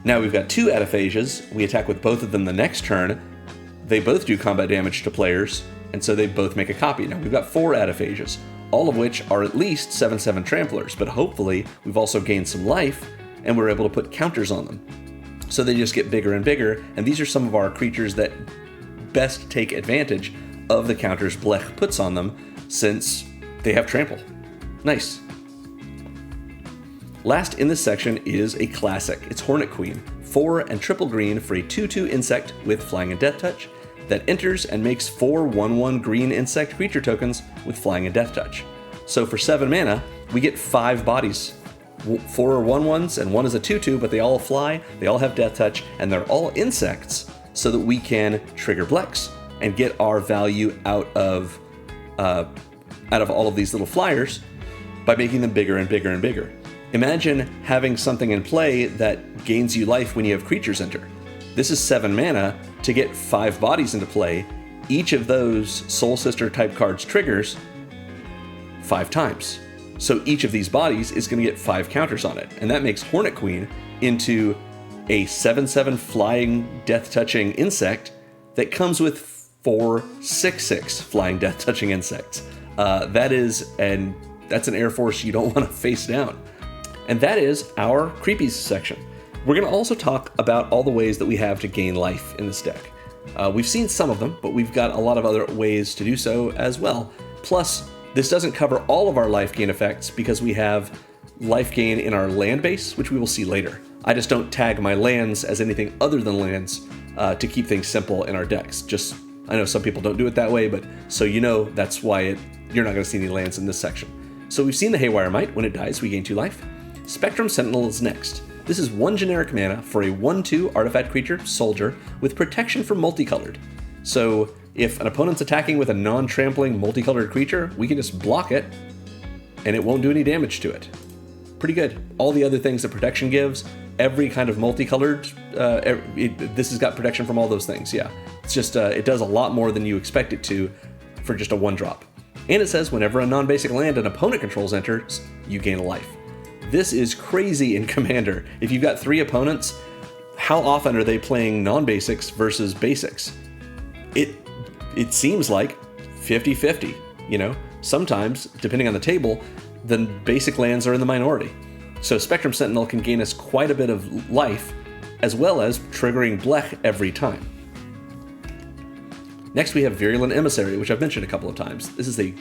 Now we've got 2 Adaphages, we attack with both of them the next turn, they both do combat damage to players, and so they both make a copy. Now we've got 4 Adaphages, all of which are at least 7/7 tramplers, but hopefully we've also gained some life, and we're able to put counters on them. So they just get bigger and bigger, and these are some of our creatures that best take advantage of the counters Blech puts on them, since they have trample. Nice. Last in this section is a classic. It's Hornet Queen, 4 and triple green for a 2/2 insect with flying and death touch that enters and makes 4 1/1 green insect creature tokens with flying and death touch. So for 7 mana, we get 5 bodies. 4 are 1/1s and 1 is a 2/2, but they all fly, they all have death touch, and they're all insects, so that we can trigger Blechs and get our value out of all of these little flyers by making them bigger and bigger and bigger. Imagine having something in play that gains you life when you have creatures enter. This is 7 mana to get 5 bodies into play. Each of those Soul Sister type cards triggers 5 times. So each of these bodies is going to get 5 counters on it, and that makes Hornet Queen into a 7/7 flying death touching insect that comes with 4 6/6 flying death touching insects. That's an Air Force you don't want to face down. And that is our Creepies section. We're going to also talk about all the ways that we have to gain life in this deck. We've seen some of them, but we've got a lot of other ways to do so as well. Plus, this doesn't cover all of our life gain effects because we have life gain in our land base, which we will see later. I just don't tag my lands as anything other than lands to keep things simple in our decks. I know some people don't do it that way, but so you know that's why you're not going to see any lands in this section. So we've seen the Haywire Mite. When it dies, we gain 2 life. Spectrum Sentinel is next. This is 1 generic mana for a 1/2 artifact creature, soldier, with protection from multicolored. So if an opponent's attacking with a non-trampling multicolored creature, we can just block it, and it won't do any damage to it. Pretty good. All the other things that protection gives, every kind of multicolored, this has got protection from all those things, yeah. It's just, it does a lot more than you expect it to for just a 1-drop. And it says whenever a non-basic land an opponent controls enters, you gain a life. This is crazy in Commander. If you've got 3 opponents, how often are they playing non-basics versus basics? It seems like 50-50, you know? Sometimes, depending on the table, the basic lands are in the minority. So Spectrum Sentinel can gain us quite a bit of life, as well as triggering Blech every time. Next we have Virulent Emissary, which I've mentioned a couple of times. This is a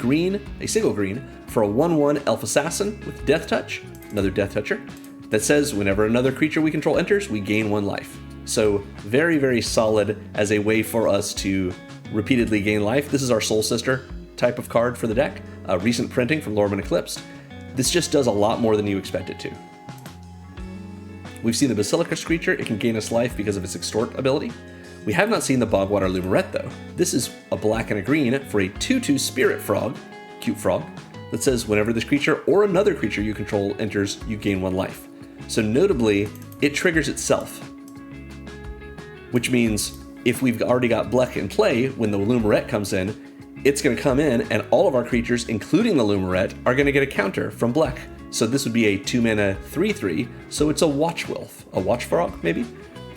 single green, for a 1/1 Elf Assassin with Death Touch, another Death Toucher, that says whenever another creature we control enters, we gain 1 life. So very, very solid as a way for us to repeatedly gain life. This is our Soul Sister type of card for the deck, a recent printing from Lorman Eclipsed. This just does a lot more than you expect it to. We've seen the Basilicus creature. It can gain us life because of its Extort ability. We have not seen the Bogwater Lumerette though. This is a black and a green for a 2/2 Spirit Frog, cute frog, that says whenever this creature or another creature you control enters, you gain 1 life. So notably, it triggers itself, which means if we've already got Blech in play, when the Lumerette comes in, it's going to come in and all of our creatures, including the Lumerette, are going to get a counter from Blech. So this would be a 2 mana 3/3, so it's a Watch Wolf, a Watch Frog maybe?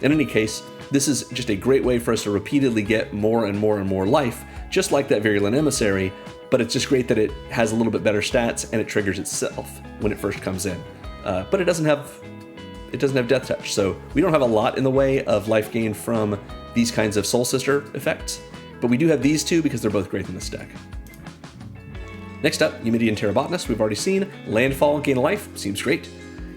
In any case, this is just a great way for us to repeatedly get more and more and more life, just like that Virulent Emissary, but it's just great that it has a little bit better stats and it triggers itself when it first comes in. But it doesn't have Death Touch, so we don't have a lot in the way of life gain from these kinds of Soul Sister effects, but we do have these 2 because they're both great in this deck. Next up, Numidian Terrabotanist, we've already seen. Landfall, gain a life, seems great.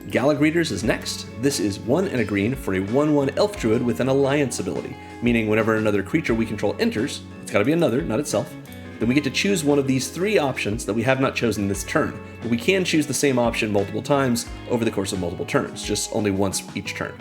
Gallag Readers is next. This is 1 and a green for a 1/1 Elf Druid with an Alliance ability, meaning whenever another creature we control enters, it's gotta be another, not itself, then we get to choose one of these 3 options that we have not chosen this turn, but we can choose the same option multiple times over the course of multiple turns, just only once each turn.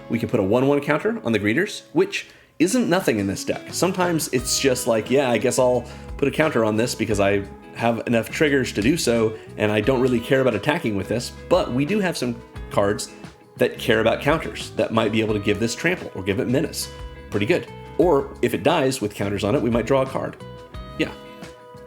We can put a 1/1 counter on the Greeters, which, isn't nothing in this deck. Sometimes it's just like, yeah, I guess I'll put a counter on this because I have enough triggers to do so, and I don't really care about attacking with this, but we do have some cards that care about counters that might be able to give this trample or give it menace. Pretty good. Or if it dies with counters on it, we might draw a card. Yeah.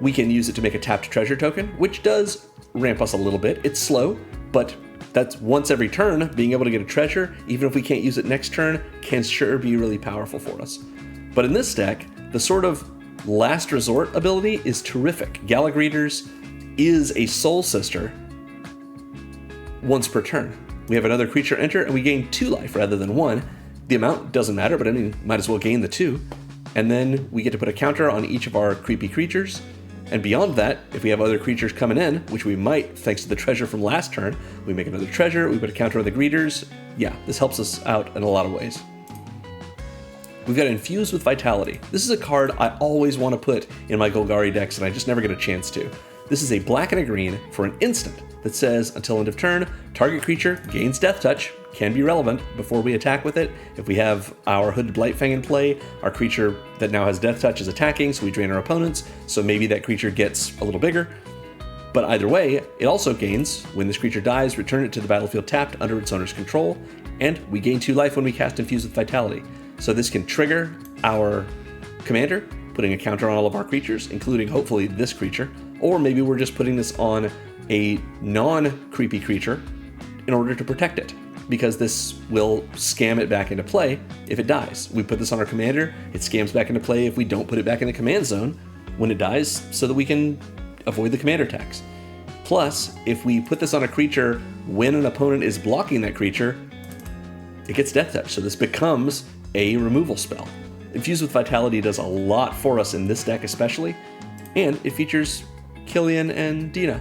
We can use it to make a tapped treasure token, which does ramp us a little bit. It's slow, but that's once every turn. Being able to get a treasure, even if we can't use it next turn, can sure be really powerful for us. But in this deck, the sort of last resort ability is terrific. Galagreeters is a soul sister once per turn. We have another creature enter and we gain 2 life rather than 1. The amount doesn't matter, but I mean, might as well gain the 2. And then we get to put a counter on each of our creepy creatures. And beyond that, if we have other creatures coming in, which we might thanks to the treasure from last turn, we make another treasure, we put a counter on the greeters. Yeah, this helps us out in a lot of ways. We've got Infused with Vitality. This is a card I always want to put in my Golgari decks and I just never get a chance to. This is a black and a green for an instant that says, until end of turn, target creature gains Death Touch, can be relevant before we attack with it. If we have our Hooded Blightfang in play, our creature that now has Death Touch is attacking, so we drain our opponents, so maybe that creature gets a little bigger. But either way, it also gains, when this creature dies, return it to the battlefield tapped under its owner's control, and we gain 2 life when we cast Infused with Vitality. So this can trigger our commander, putting a counter on all of our creatures, including hopefully this creature, or maybe we're just putting this on a non-creepy creature in order to protect it, because this will scam it back into play if it dies. We put this on our commander, it scams back into play if we don't put it back in the command zone when it dies, so that we can avoid the commander attacks. Plus, if we put this on a creature when an opponent is blocking that creature, it gets Death Touch, so this becomes a removal spell. Infused with Vitality does a lot for us in this deck especially, and it features Killian and Dina.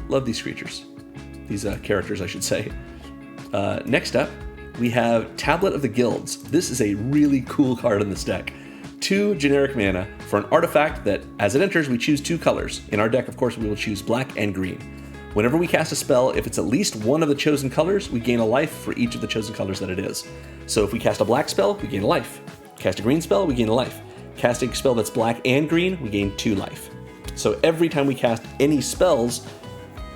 Love these creatures. These characters, I should say. Next up, we have Tablet of the Guilds. This is a really cool card in this deck. 2 generic mana for an artifact that, as it enters, we choose 2 colors. In our deck, of course, we will choose black and green. Whenever we cast a spell, if it's at least one of the chosen colors, we gain a life for each of the chosen colors that it is. So if we cast a black spell, we gain a life. Cast a green spell, we gain a life. Casting a spell that's black and green, we gain 2 life. So every time we cast any spells,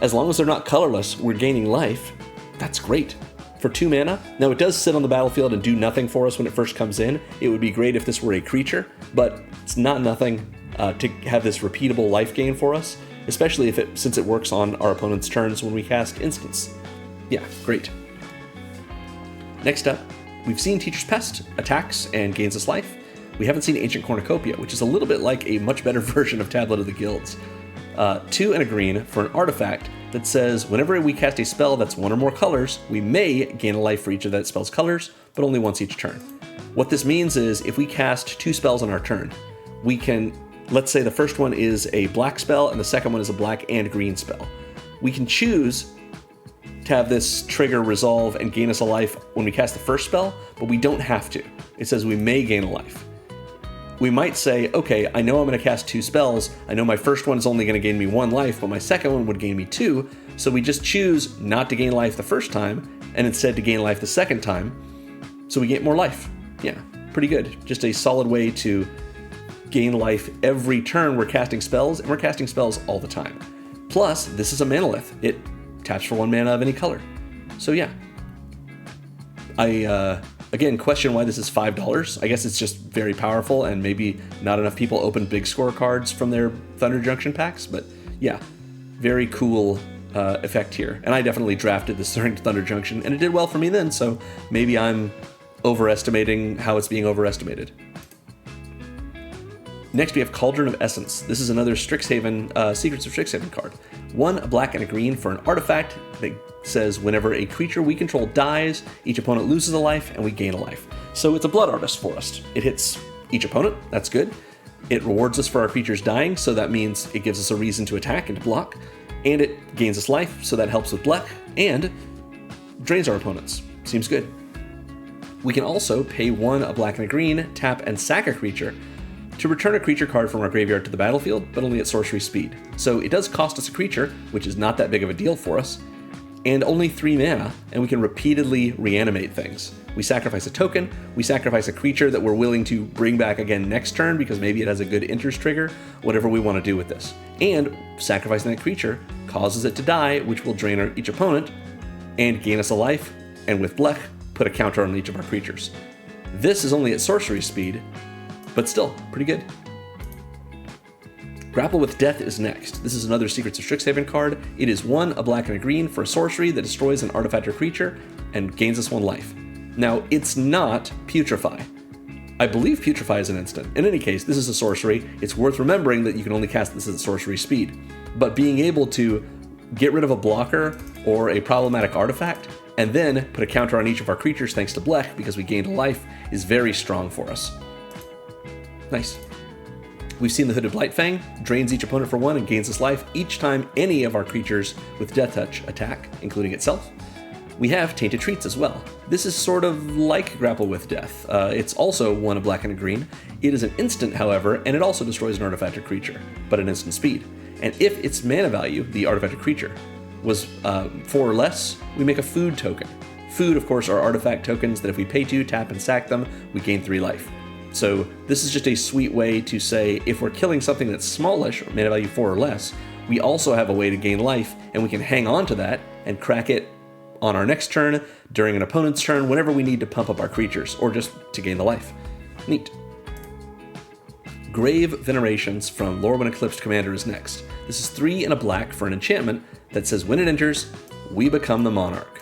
as long as they're not colorless, we're gaining life. That's great. For 2 mana, now it does sit on the battlefield and do nothing for us when it first comes in. It would be great if this were a creature, but it's not nothing to have this repeatable life gain for us, especially since it works on our opponent's turns when we cast instants. Yeah, great. Next up, we've seen Teacher's Pest attacks and gains us life. We haven't seen Ancient Cornucopia, which is a little bit like a much better version of Tablet of the Guilds. 2 and a green for an artifact that says whenever we cast a spell that's 1 or more colors, we may gain a life for each of that spell's colors, but only once each turn. What this means is if we cast 2 spells on our turn, we can, let's say the first one is a black spell and the second one is a black and green spell. We can choose to have this trigger resolve and gain us a life when we cast the first spell, but we don't have to. It says we may gain a life. We might say, okay, I know I'm going to cast 2 spells. I know my first one is only going to gain me 1 life, but my second one would gain me 2. So we just choose not to gain life the first time, and instead to gain life the second time, so we get more life. Yeah, pretty good. Just a solid way to gain life every turn we're casting spells, and we're casting spells all the time. Plus, this is a manalith. It taps for 1 mana of any color. So yeah. Again, question why this is $5. I guess it's just very powerful and maybe not enough people open big score cards from their Thunder Junction packs, but yeah, very cool effect here. And I definitely drafted this during Thunder Junction and it did well for me then, so maybe I'm overestimating how it's being overestimated. Next we have Cauldron of Essence. This is another Strixhaven, Secrets of Strixhaven card. 1 a black and a green for an artifact that says whenever a creature we control dies, each opponent loses a life and we gain a life. So it's a Blood Artist for us. It hits each opponent, that's good. It rewards us for our creatures dying, so that means it gives us a reason to attack and to block. And it gains us life, so that helps with Blech, and drains our opponents. Seems good. We can also pay 1 a black and a green, tap and sack a creature to return a creature card from our graveyard to the battlefield, but only at sorcery speed. So it does cost us a creature, which is not that big of a deal for us, and only 3 mana, and we can repeatedly reanimate things. we sacrifice a token, we sacrifice a creature that we're willing to bring back again next turn because maybe it has a good enters trigger, whatever we want to do with this. And sacrificing that creature causes it to die, which will drain each opponent and gain us a life, and with Blech, put a counter on each of our creatures. This is only at sorcery speed, but still, pretty good. Grapple with Death is next. This is another Secrets of Strixhaven card. It is 1, a black and a green for a sorcery that destroys an artifact or creature and gains us 1 life. Now, it's not Putrefy. I believe Putrefy is an instant. In any case, this is a sorcery. It's worth remembering that you can only cast this at sorcery speed. But being able to get rid of a blocker or a problematic artifact, and then put a counter on each of our creatures thanks to Blech because we gained a life, is very strong for us. Nice. We've seen the Hooded Blightfang, drains each opponent for 1 and gains us life each time any of our creatures with Death Touch attack, including itself. We have Tainted Treats as well. This is sort of like Grapple with Death. It's also 1, a black and a green. It is an instant, however, and it also destroys an artifact or creature, but at instant speed. And if its mana value, the artifact or creature, was 4 or less, we make a food token. Food, of course, are artifact tokens that if we pay 2, tap and sack them, we gain 3 life. So this is just a sweet way to say if we're killing something that's smallish, or mana value 4 or less, we also have a way to gain life, and we can hang on to that and crack it on our next turn, during an opponent's turn, whenever we need to pump up our creatures, or just to gain the life. Neat. Grave Venerations from Lorwyn Eclipsed Commander is next. This is 3 and a black for an enchantment that says when it enters, we become the Monarch.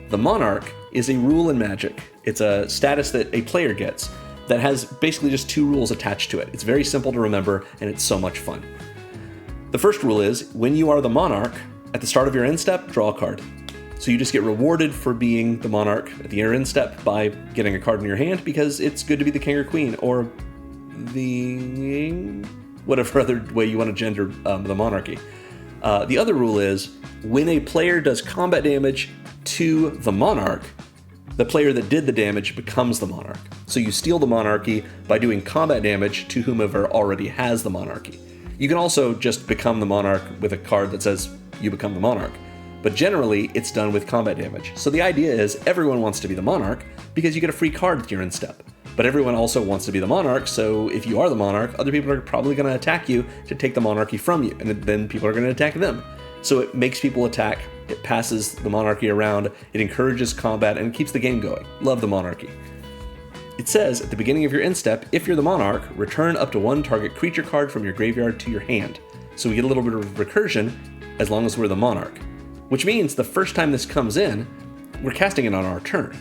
The Monarch is a rule in Magic. It's a status that a player gets that has basically just 2 rules attached to it. It's very simple to remember, and it's so much fun. The first rule is, when you are the Monarch, at the start of your end step, draw a card. So you just get rewarded for being the Monarch at the end step by getting a card in your hand, because it's good to be the King or Queen, or the... whatever other way you want to gender the monarchy. The other rule is, when a player does combat damage to the Monarch, the player that did the damage becomes the Monarch. So you steal the monarchy by doing combat damage to whomever already has the monarchy. You can also just become the Monarch with a card that says you become the Monarch, but generally it's done with combat damage. So the idea is everyone wants to be the Monarch because you get a free card with your end step. But everyone also wants to be the Monarch, so if you are the Monarch, other people are probably going to attack you to take the monarchy from you, and then people are going to attack them. So it makes people attack, it passes the monarchy around, it encourages combat, and it keeps the game going. Love the monarchy. It says, at the beginning of your end step, if you're the Monarch, return up to 1 target creature card from your graveyard to your hand. So we get a little bit of recursion as long as we're the Monarch. Which means the first time this comes in, we're casting it on our turn.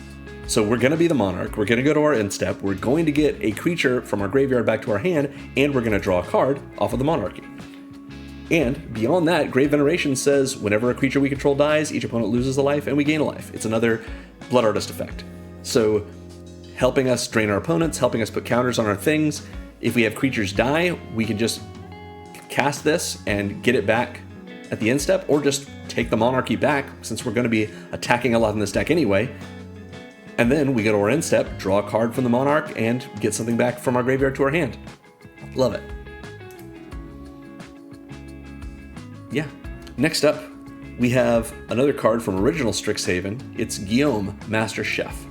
So we're going to be the Monarch, we're going to go to our end step, we're going to get a creature from our graveyard back to our hand, and we're going to draw a card off of the monarchy. And beyond that, Grave Veneration says whenever a creature we control dies, each opponent loses a life and we gain a life. It's another Blood Artist effect. So helping us drain our opponents, helping us put counters on our things. If we have creatures die, we can just cast this and get it back at the end step, or just take the monarchy back since we're going to be attacking a lot in this deck anyway. And then we go to our end step, draw a card from the Monarch, and get something back from our graveyard to our hand. Love it. Yeah. Next up, we have another card from original Strixhaven. It's Guillaume, Master Chef.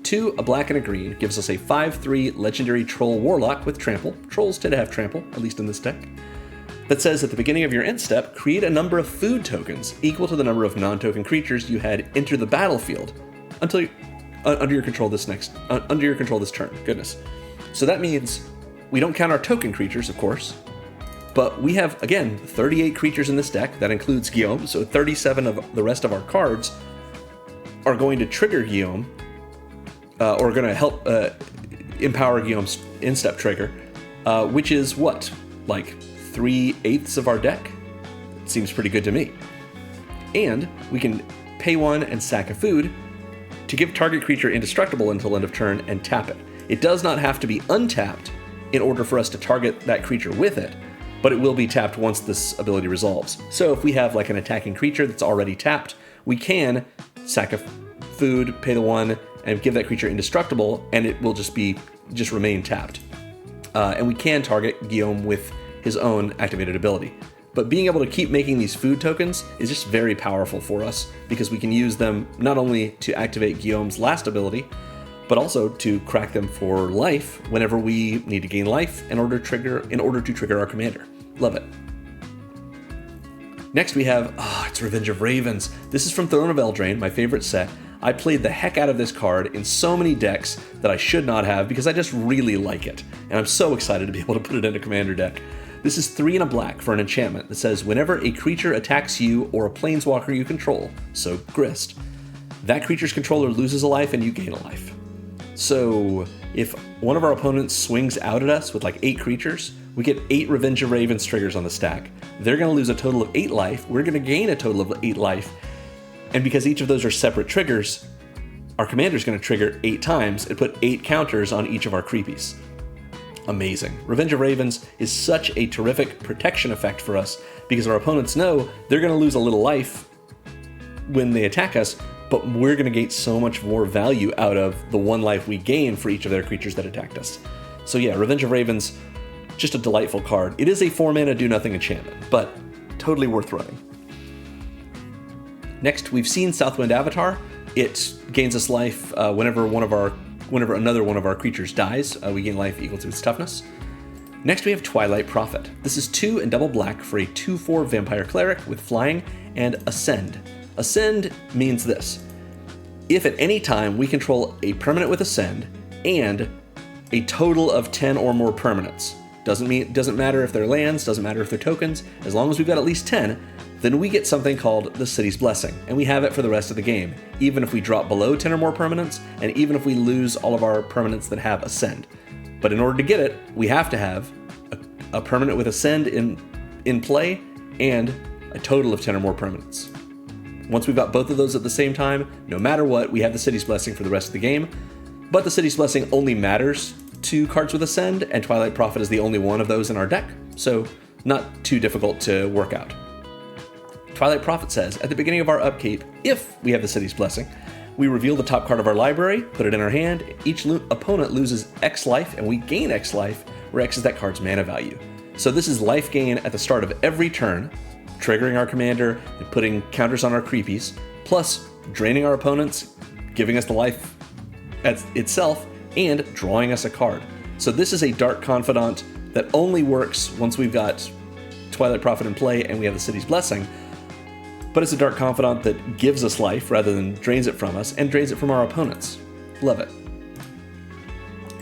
2, a black and a green, gives us a 5/3 legendary troll warlock with trample. Trolls tend to have trample, at least in this deck. That says at the beginning of your end step, create a number of food tokens equal to the number of non-token creatures you had enter the battlefield until under your control this turn. Goodness. So that means we don't count our token creatures, of course, but we have, again, 38 creatures in this deck. That includes Guillaume, so 37 of the rest of our cards are going to trigger Guillaume, or going to help empower Guillaume's end-step trigger, which is what? Like 3/8 of our deck? It seems pretty good to me. And we can pay 1 and sack a food to give target creature indestructible until end of turn and tap it. It does not have to be untapped in order for us to target that creature with it, but it will be tapped once this ability resolves. So if we have like an attacking creature that's already tapped, we can sack a food, pay the 1, and give that creature indestructible, and it will just remain tapped. And we can target Guillaume with his own activated ability. But being able to keep making these food tokens is just very powerful for us, because we can use them not only to activate Guillaume's last ability, but also to crack them for life whenever we need to gain life in order to trigger our commander. Love it. Next we have, it's Revenge of Ravens. This is from Throne of Eldraine, my favorite set. I played the heck out of this card in so many decks that I should not have because I just really like it. And I'm so excited to be able to put it in a commander deck. This is 3 and a black for an enchantment that says whenever a creature attacks you or a planeswalker you control, so Grist, that creature's controller loses a life and you gain a life. So if one of our opponents swings out at us with like 8 creatures, we get 8 Revenge of Ravens triggers on the stack. They're going to lose a total of 8 life. We're going to gain a total of 8 life. And because each of those are separate triggers, our commander's going to trigger 8 times and put 8 counters on each of our Creepies. Amazing. Revenge of Ravens is such a terrific protection effect for us because our opponents know they're going to lose a little life when they attack us, but we're going to get so much more value out of the 1 life we gain for each of their creatures that attacked us. So yeah, Revenge of Ravens, just a delightful card. It is a 4-mana do-nothing enchantment, but totally worth running. Next, we've seen Southwind Avatar. It gains us life whenever another one of our creatures dies. We gain life equal to its toughness. Next, we have Twilight Prophet. This is 2 and double black for a 2/4 Vampire Cleric with flying and Ascend. Ascend means this: if at any time we control a permanent with Ascend and a total of 10 or more permanents, doesn't matter if they're lands, doesn't matter if they're tokens, as long as we've got at least 10, then we get something called the City's Blessing, and we have it for the rest of the game, even if we drop below 10 or more permanents, and even if we lose all of our permanents that have Ascend. But in order to get it, we have to have a permanent with Ascend in play and a total of 10 or more permanents. Once we've got both of those at the same time, no matter what, we have the City's Blessing for the rest of the game. But the City's Blessing only matters to cards with Ascend, and Twilight Prophet is the only one of those in our deck, so not too difficult to work out. Twilight Prophet says, at the beginning of our upkeep, if we have the City's Blessing, we reveal the top card of our library, put it in our hand, each opponent loses X life, and we gain X life, where X is that card's mana value. So this is life gain at the start of every turn, triggering our commander and putting counters on our Creepies, plus draining our opponents, giving us the life itself, and drawing us a card. So this is a Dark Confidant that only works once we've got Twilight Prophet in play and we have the City's Blessing, but it's a Dark Confidant that gives us life rather than drains it from us, and drains it from our opponents. Love it.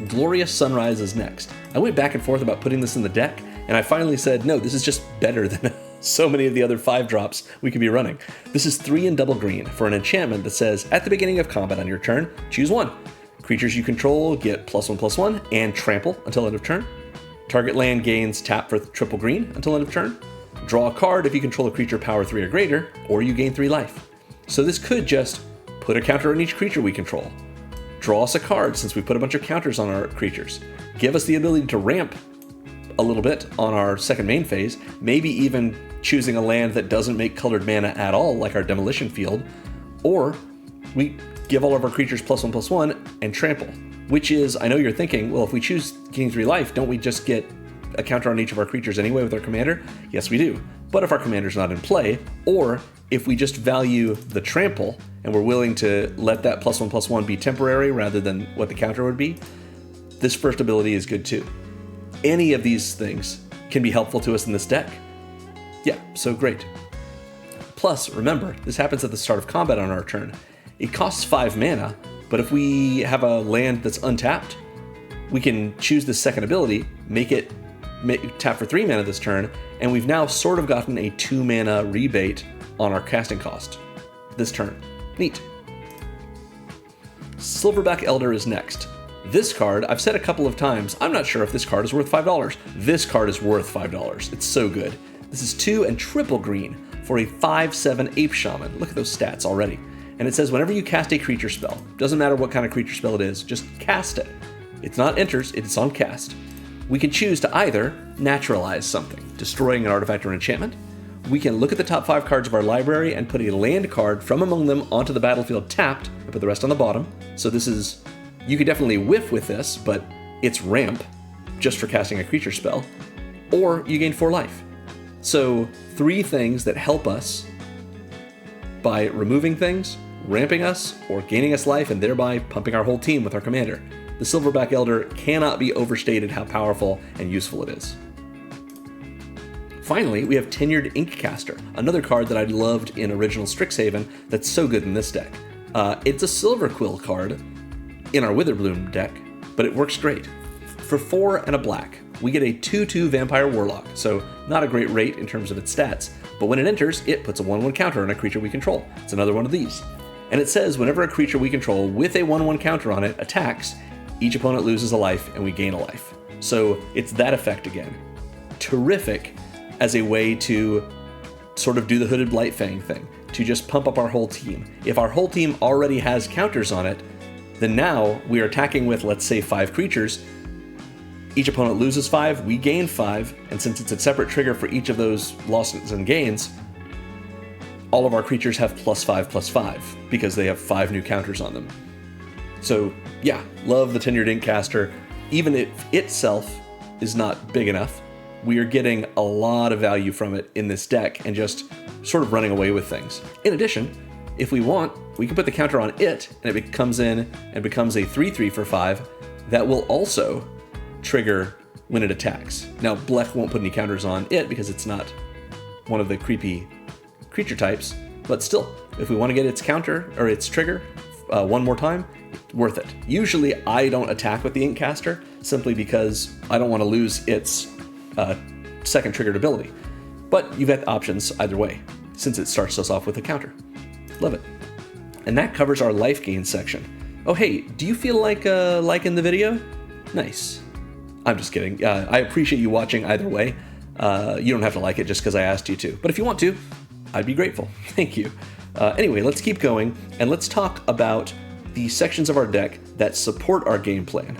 Glorious Sunrise is next. I went back and forth about putting this in the deck, and I finally said, no, this is just better than so many of the other 5-drops we could be running. This is 3 and double green for an enchantment that says, at the beginning of combat on your turn, choose 1. Creatures you control get +1/+1 and trample until end of turn. Target land gains tap for triple green until end of turn. Draw a card if you control a creature power 3 or greater, or you gain 3 life. So this could just put a counter on each creature we control. Draw us a card since we put a bunch of counters on our creatures. Give us the ability to ramp a little bit on our second main phase, maybe even choosing a land that doesn't make colored mana at all, like our Demolition Field, or we give all of our creatures +1/+1 and trample, which is, I know you're thinking, well, if we choose gain 3 life, don't we just get a counter on each of our creatures anyway with our commander? Yes, we do. But if our commander's not in play, or if we just value the trample and we're willing to let that +1/+1 be temporary rather than what the counter would be, this first ability is good too. Any of these things can be helpful to us in this deck. Yeah, so great. Plus, remember, this happens at the start of combat on our turn. It costs 5 mana, but if we have a land that's untapped, we can choose this second ability, tap for 3 mana this turn, and we've now sort of gotten a 2 mana rebate on our casting cost this turn. Neat. Silverback Elder is next. This card, I've said a couple of times, I'm not sure if this card is worth $5. This card is worth $5. It's so good. This is 2 and triple green for a 5/7 Ape Shaman. Look at those stats already. And it says whenever you cast a creature spell, doesn't matter what kind of creature spell it is, just cast it. It's not enters, it's on cast. We can choose to either naturalize something, destroying an artifact or enchantment. We can look at the top 5 cards of our library and put a land card from among them onto the battlefield tapped, and put the rest on the bottom. So this is, you could definitely whiff with this, but it's ramp, just for casting a creature spell. Or you gain 4 life. So 3 things that help us by removing things, ramping us or gaining us life and thereby pumping our whole team with our commander. The Silverback Elder cannot be overstated how powerful and useful it is. Finally, we have Tenured Inkcaster, another card that I loved in original Strixhaven that's so good in this deck. It's a Silver Quill card in our Witherbloom deck, but it works great. For 4 and a black, we get a 2/2 Vampire Warlock, so not a great rate in terms of its stats, but when it enters, it puts a 1/1 counter on a creature we control. It's another one of these. And it says whenever a creature we control with a 1/1 counter on it attacks, each opponent loses a life and we gain a life. So it's that effect again. Terrific as a way to sort of do the Hooded Blightfang thing, to just pump up our whole team. If our whole team already has counters on it, then now we are attacking with, let's say, 5 creatures. Each opponent loses 5, we gain 5, and since it's a separate trigger for each of those losses and gains, all of our creatures have +5/+5 because they have 5 new counters on them. So yeah, love the Tenured Inkcaster. Even if itself is not big enough, we are getting a lot of value from it in this deck and just sort of running away with things. In addition, if we want, we can put the counter on it and it comes in and becomes a 3/3 for 5 that will also trigger when it attacks. Now, Blech won't put any counters on it because it's not one of the creepy creature types, but still, if we want to get its counter or its trigger one more time, worth it. Usually I don't attack with the Inkcaster simply because I don't want to lose its second triggered ability. But you've got options either way, since it starts us off with a counter. Love it. And that covers our life gain section. Oh hey, do you feel like liking the video? Nice. I'm just kidding. I appreciate you watching either way. You don't have to like it just because I asked you to. But if you want to, I'd be grateful. Thank you. Anyway, let's keep going, and let's talk about the sections of our deck that support our game plan.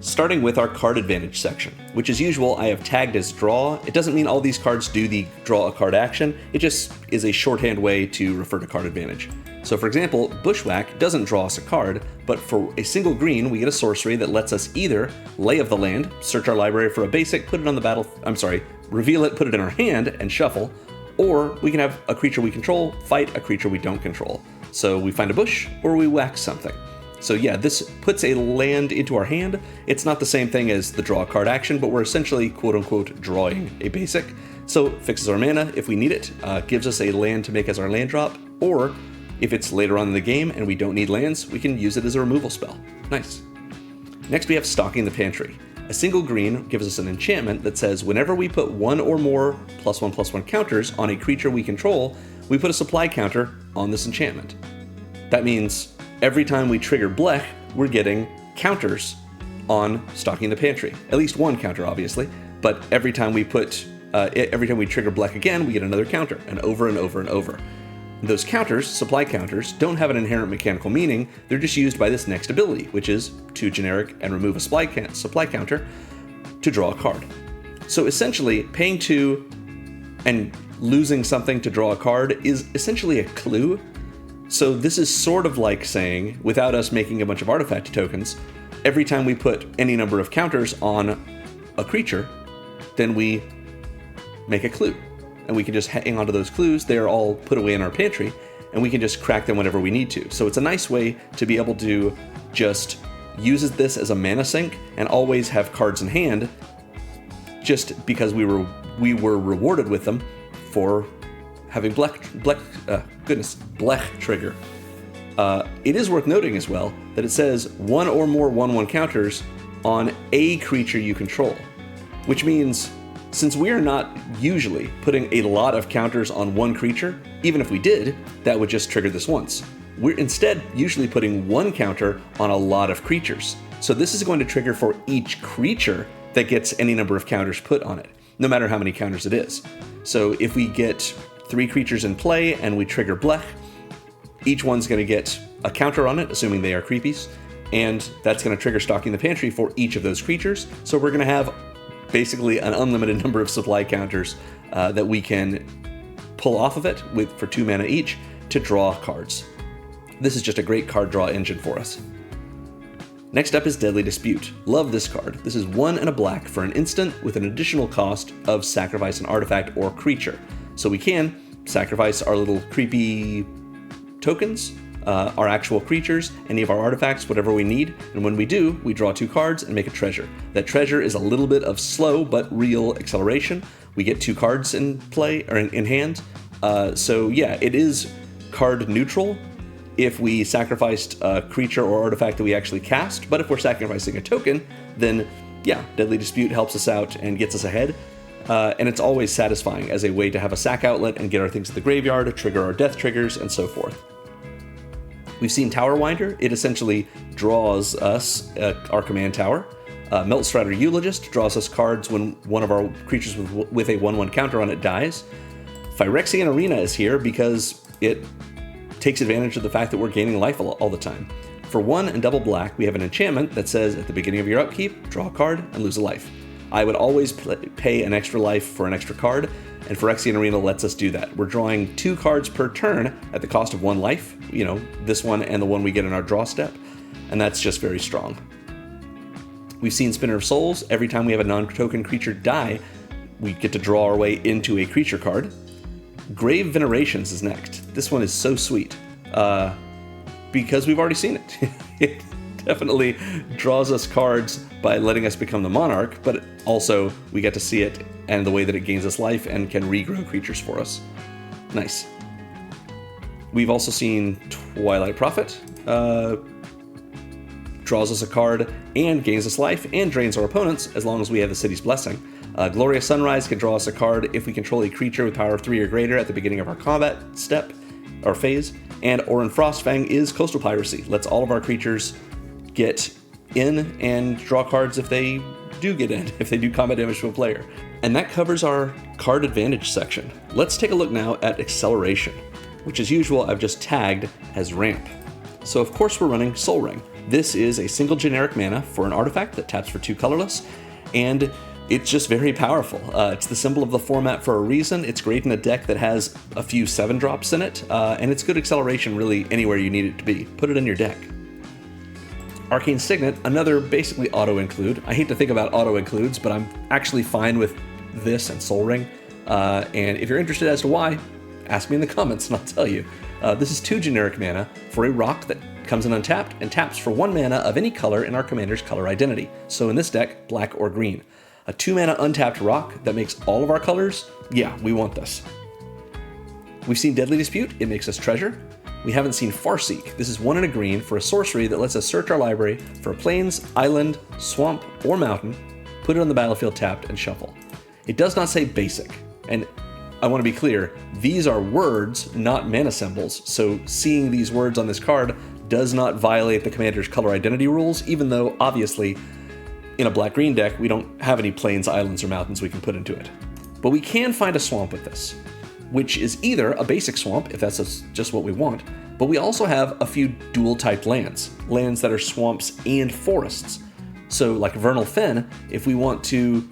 Starting with our card advantage section, which as usual I have tagged as draw. It doesn't mean all these cards do the draw a card action, it just is a shorthand way to refer to card advantage. So for example, Bushwhack doesn't draw us a card, but for a single green we get a sorcery that lets us either Lay of the Land, search our library for a basic, put it on the reveal it, put it in our hand, and shuffle, or we can have a creature we control fight a creature we don't control. So we find a bush, or we whack something. So yeah, this puts a land into our hand. It's not the same thing as the draw card action, but we're essentially quote-unquote drawing a basic. So it fixes our mana if we need it, gives us a land to make as our land drop, or if it's later on in the game and we don't need lands, we can use it as a removal spell. Nice. Next we have Stocking the Pantry. A single green gives us an enchantment that says whenever we put 1 or more +1/+1 counters on a creature we control, we put a supply counter on this enchantment. That means every time we trigger Blech, we're getting counters on Stocking the Pantry. At least one counter, obviously, but every time we trigger Blech again, we get another counter, and over and over and over. Those counters, supply counters, don't have an inherent mechanical meaning, they're just used by this next ability, which is to generic and remove a supply counter to draw a card. So essentially, paying 2 and losing something to draw a card is essentially a clue. So this is sort of like saying, without us making a bunch of artifact tokens, every time we put any number of counters on a creature, then we make a clue. And we can just hang on to those clues. They are all put away in our pantry, and we can just crack them whenever we need to. So it's a nice way to be able to just use this as a mana sink and always have cards in hand, just because we were rewarded with them for having Blech trigger. It is worth noting as well that it says 1 or more 1/1 counters on a creature you control, which means since we are not usually putting a lot of counters on one creature, even if we did, that would just trigger this once. We're instead usually putting 1 counter on a lot of creatures. So this is going to trigger for each creature that gets any number of counters put on it, no matter how many counters it is. So if we get 3 creatures in play and we trigger Blech, each one's going to get a counter on it, assuming they are Creepies, and that's going to trigger Stocking the Pantry for each of those creatures. So we're going to have basically an unlimited number of supply counters that we can pull off of it for 2 mana each to draw cards. This is just a great card draw engine for us. Next up is Deadly Dispute. Love this card. This is 1 and a black for an instant with an additional cost of sacrifice an artifact or creature. So we can sacrifice our little creepy tokens our actual creatures, any of our artifacts, whatever we need, and when we do, we draw 2 cards and make a treasure. That treasure is a little bit of slow but real acceleration. We get 2 cards in play, or in hand. So yeah, it is card neutral if we sacrificed a creature or artifact that we actually cast, but if we're sacrificing a token, then yeah, Deadly Dispute helps us out and gets us ahead. And it's always satisfying as a way to have a sack outlet and get our things to the graveyard, trigger our death triggers, and so forth. We've seen Tower Winder. It essentially draws us our command tower. Meltstrider Eulogist draws us cards when one of our creatures with a 1/1 counter on it dies. Phyrexian Arena is here because it takes advantage of the fact that we're gaining life all the time. For 1 and double black, we have an enchantment that says at the beginning of your upkeep, draw a card and lose a life. I would always pay an extra life for an extra card, and Phyrexian Arena lets us do that. We're drawing 2 cards per turn at the cost of 1 life, this one and the one we get in our draw step, and that's just very strong. We've seen Spinner of Souls. Every time we have a non-token creature die, we get to draw our way into a creature card. Grave Venerations is next. This one is so sweet, because we've already seen it. It definitely draws us cards by letting us become the monarch, but also we get to see it and the way that it gains us life and can regrow creatures for us. Nice. We've also seen Twilight Prophet. Draws us a card and gains us life and drains our opponents as long as we have the City's Blessing. Glorious Sunrise can draw us a card if we control a creature with power of 3 or greater at the beginning of our combat step or phase. And Orin Frostfang is Coastal Piracy. Lets all of our creatures get in and draw cards if they do get in, if they do combat damage to a player. And that covers our card advantage section. Let's take a look now at acceleration, which as usual I've just tagged as ramp. So of course we're running Soul Ring. This is a single generic mana for an artifact that taps for 2 colorless, and it's just very powerful. It's the symbol of the format for a reason. It's great in a deck that has a few 7-drops in it, and it's good acceleration really anywhere you need it to be. Put it in your deck. Arcane Signet, another basically auto-include. I hate to think about auto-includes, but I'm actually fine with this and Soul Ring. And if you're interested as to why, ask me in the comments and I'll tell you. This is 2 generic mana for a rock that comes in untapped and taps for 1 mana of any color in our commander's color identity. So in this deck, black or green. A 2 mana untapped rock that makes all of our colors? Yeah, we want this. We've seen Deadly Dispute, it makes us treasure. We haven't seen Farseek. This is 1 and a green for a sorcery that lets us search our library for a plains, island, swamp, or mountain, put it on the battlefield tapped, and shuffle. It does not say basic, and I want to be clear, these are words, not mana symbols, so seeing these words on this card does not violate the commander's color identity rules, even though, obviously, in a black-green deck, we don't have any plains, islands, or mountains we can put into it. But we can find a swamp with this, which is either a basic swamp, if that's just what we want, but we also have a few dual-typed lands that are swamps and forests. So, like Vernal Fen, if we want to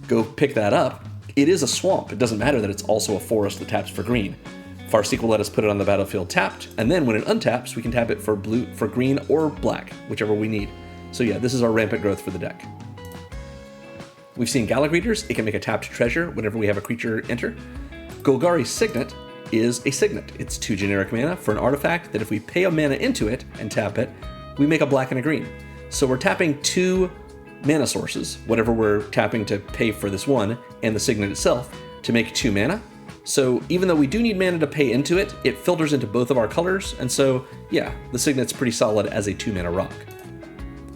go pick that up, it is a swamp. It doesn't matter that it's also a forest that taps for green. Farseek will let us put it on the battlefield tapped, and then when it untaps, we can tap it for green or black, whichever we need. So yeah, this is our rampant growth for the deck. We've seen Gallagreators. It can make a tapped treasure whenever we have a creature enter. Golgari Signet is a signet. It's 2 generic mana for an artifact that if we pay a mana into it and tap it, we make a black and a green. So we're tapping 2 mana sources, whatever we're tapping to pay for this one, and the signet itself, to make 2 mana. So even though we do need mana to pay into it, it filters into both of our colors, and so yeah, the signet's pretty solid as a 2 mana rock.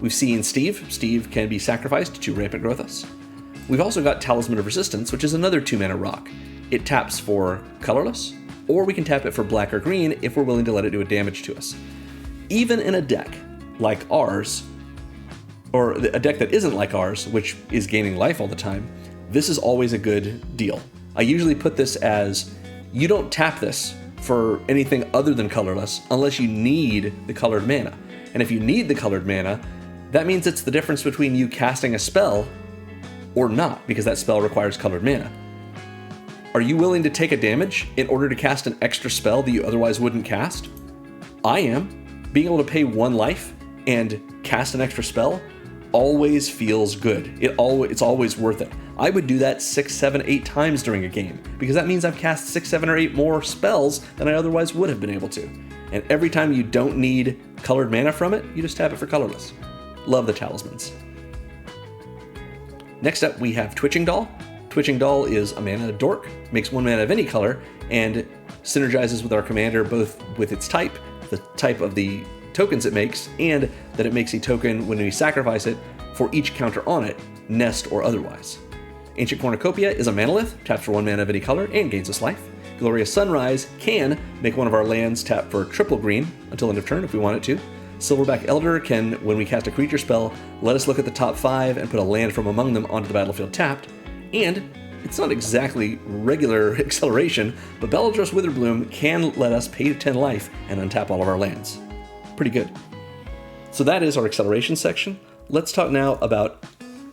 We've seen Steve. Steve can be sacrificed to rampant growth us. We've also got Talisman of Resistance, which is another 2 mana rock. It taps for colorless, or we can tap it for black or green if we're willing to let it do a damage to us. Even in a deck like ours, or a deck that isn't like ours, which is gaining life all the time, this is always a good deal. I usually put this as, you don't tap this for anything other than colorless unless you need the colored mana. And if you need the colored mana, that means it's the difference between you casting a spell or not, because that spell requires colored mana. Are you willing to take a damage in order to cast an extra spell that you otherwise wouldn't cast? I am. Being able to pay 1 life and cast an extra spell always feels good. It's always worth it. I would do that 6, 7, 8 times during a game, because that means I've cast 6, 7, or 8 more spells than I otherwise would have been able to. And every time you don't need colored mana from it, you just tap it for colorless. Love the talismans. Next up, we have Twitching Doll. Twitching Doll is a mana dork, makes 1 mana of any color, and synergizes with our commander both with its type, the type of the tokens it makes, and that it makes a token when we sacrifice it for each counter on it, nest or otherwise. Ancient Cornucopia is a manalith, taps for 1 mana of any color and gains us life. Glorious Sunrise can make one of our lands tap for triple green until end of turn if we want it to. Silverback Elder can, when we cast a creature spell, let us look at the top 5 and put a land from among them onto the battlefield tapped. And it's not exactly regular acceleration, but Beledros Witherbloom can let us pay 10 life and untap all of our lands. Pretty good. So that is our acceleration section. Let's talk now about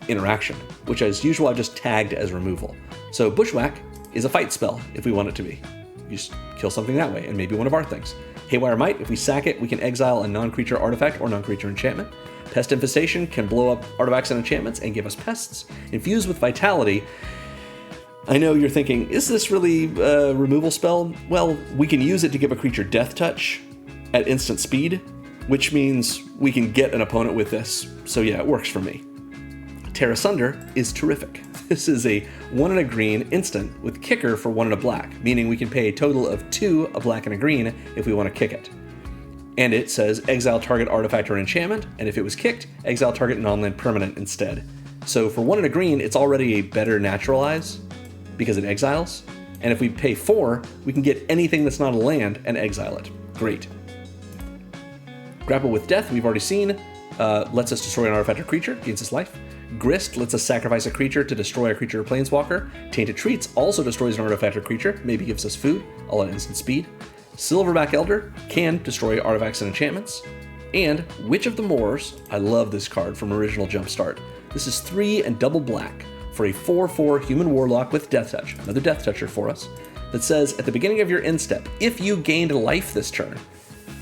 interaction, which as usual I've just tagged as removal. So Bushwhack is a fight spell if we want it to be. You just kill something that way, and maybe one of our things. Haywire Might, if we sack it, we can exile a non-creature artifact or non-creature enchantment. Pest Infestation can blow up artifacts and enchantments and give us pests. Infused with Vitality, I know you're thinking, is this really a removal spell? Well, we can use it to give a creature Death Touch at instant speed, which means we can get an opponent with this. So yeah, it works for me. Tear Asunder is terrific. This is a 1 and a green instant with kicker for 1 and a black, meaning we can pay a total of 2, a black and a green, if we want to kick it. And it says exile target artifact or enchantment, and if it was kicked, exile target non-land permanent instead. So for 1 and a green, it's already a better naturalize because it exiles. And if we pay 4, we can get anything that's not a land and exile it. Great. Grapple with Death, we've already seen, lets us destroy an artifact or creature, gains us life. Grist lets us sacrifice a creature to destroy a creature or planeswalker. Tainted Treats also destroys an artifact or creature, maybe gives us food, all at instant speed. Silverback Elder can destroy artifacts and enchantments. And Witch of the Moors, I love this card from Original Jumpstart. This is 3 and double black for a 4/4 human warlock with Death Touch, another Death Toucher for us, that says at the beginning of your end step, if you gained life this turn,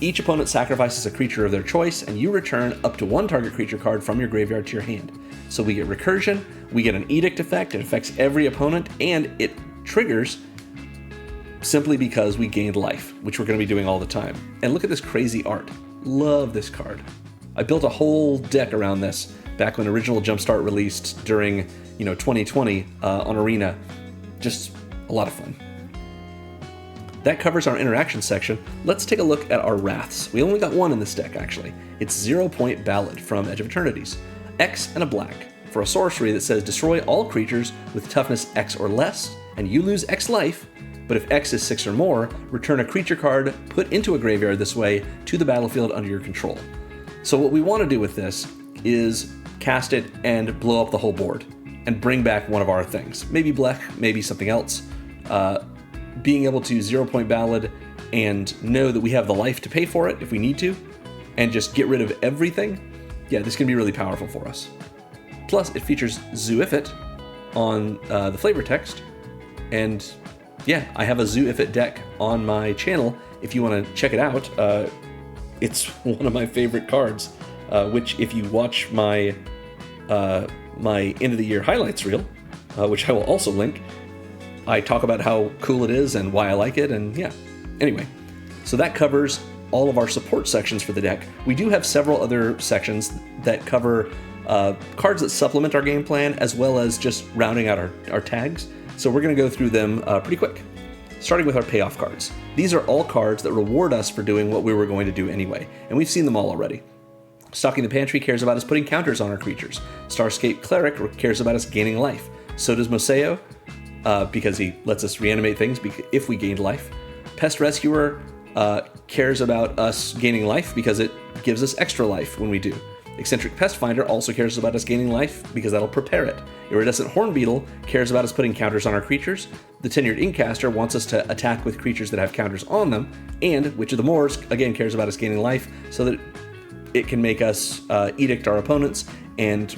each opponent sacrifices a creature of their choice, and you return up to 1 target creature card from your graveyard to your hand. So we get Recursion, we get an Edict effect, it affects every opponent, and it triggers simply because we gained life, which we're going to be doing all the time. And look at this crazy art. Love this card. I built a whole deck around this back when Original Jumpstart released during 2020 on Arena. Just a lot of fun. That covers our interaction section. Let's take a look at our Wraths. We only got 1 in this deck, actually. It's 0-point Ballad from Edge of Eternities. X and a black for a sorcery that says destroy all creatures with toughness X or less, and you lose X life, but if X is 6 or more, return a creature card put into a graveyard this way to the battlefield under your control. So what we want to do with this is cast it and blow up the whole board, and bring back one of our things. Maybe Blech, maybe something else. Being able to 0-point Ballad and know that we have the life to pay for it if we need to, and just get rid of everything, yeah, this can be really powerful for us. Plus, it features Zoo-Ifit on the flavor text, and yeah, I have a Zoo-Ifit deck on my channel if you want to check it out. It's one of my favorite cards, which if you watch my end of the year highlights reel, which I will also link, I talk about how cool it is and why I like it, and yeah. Anyway, so that covers all of our support sections for the deck. We do have several other sections that cover cards that supplement our game plan, as well as just rounding out our tags. So we're going to go through them pretty quick, starting with our payoff cards. These are all cards that reward us for doing what we were going to do anyway, and we've seen them all already. Stocking the Pantry cares about us putting counters on our creatures. Starscape Cleric cares about us gaining life. So does Moseo, because he lets us reanimate things if we gained life. Pest Rescuer cares about us gaining life because it gives us extra life when we do. Eccentric Pest Finder also cares about us gaining life because that'll prepare it. Iridescent Hornbeetle cares about us putting counters on our creatures. The Tenured Inkcaster wants us to attack with creatures that have counters on them. And Witch of the Moors, again, cares about us gaining life so that it can make us edict our opponents and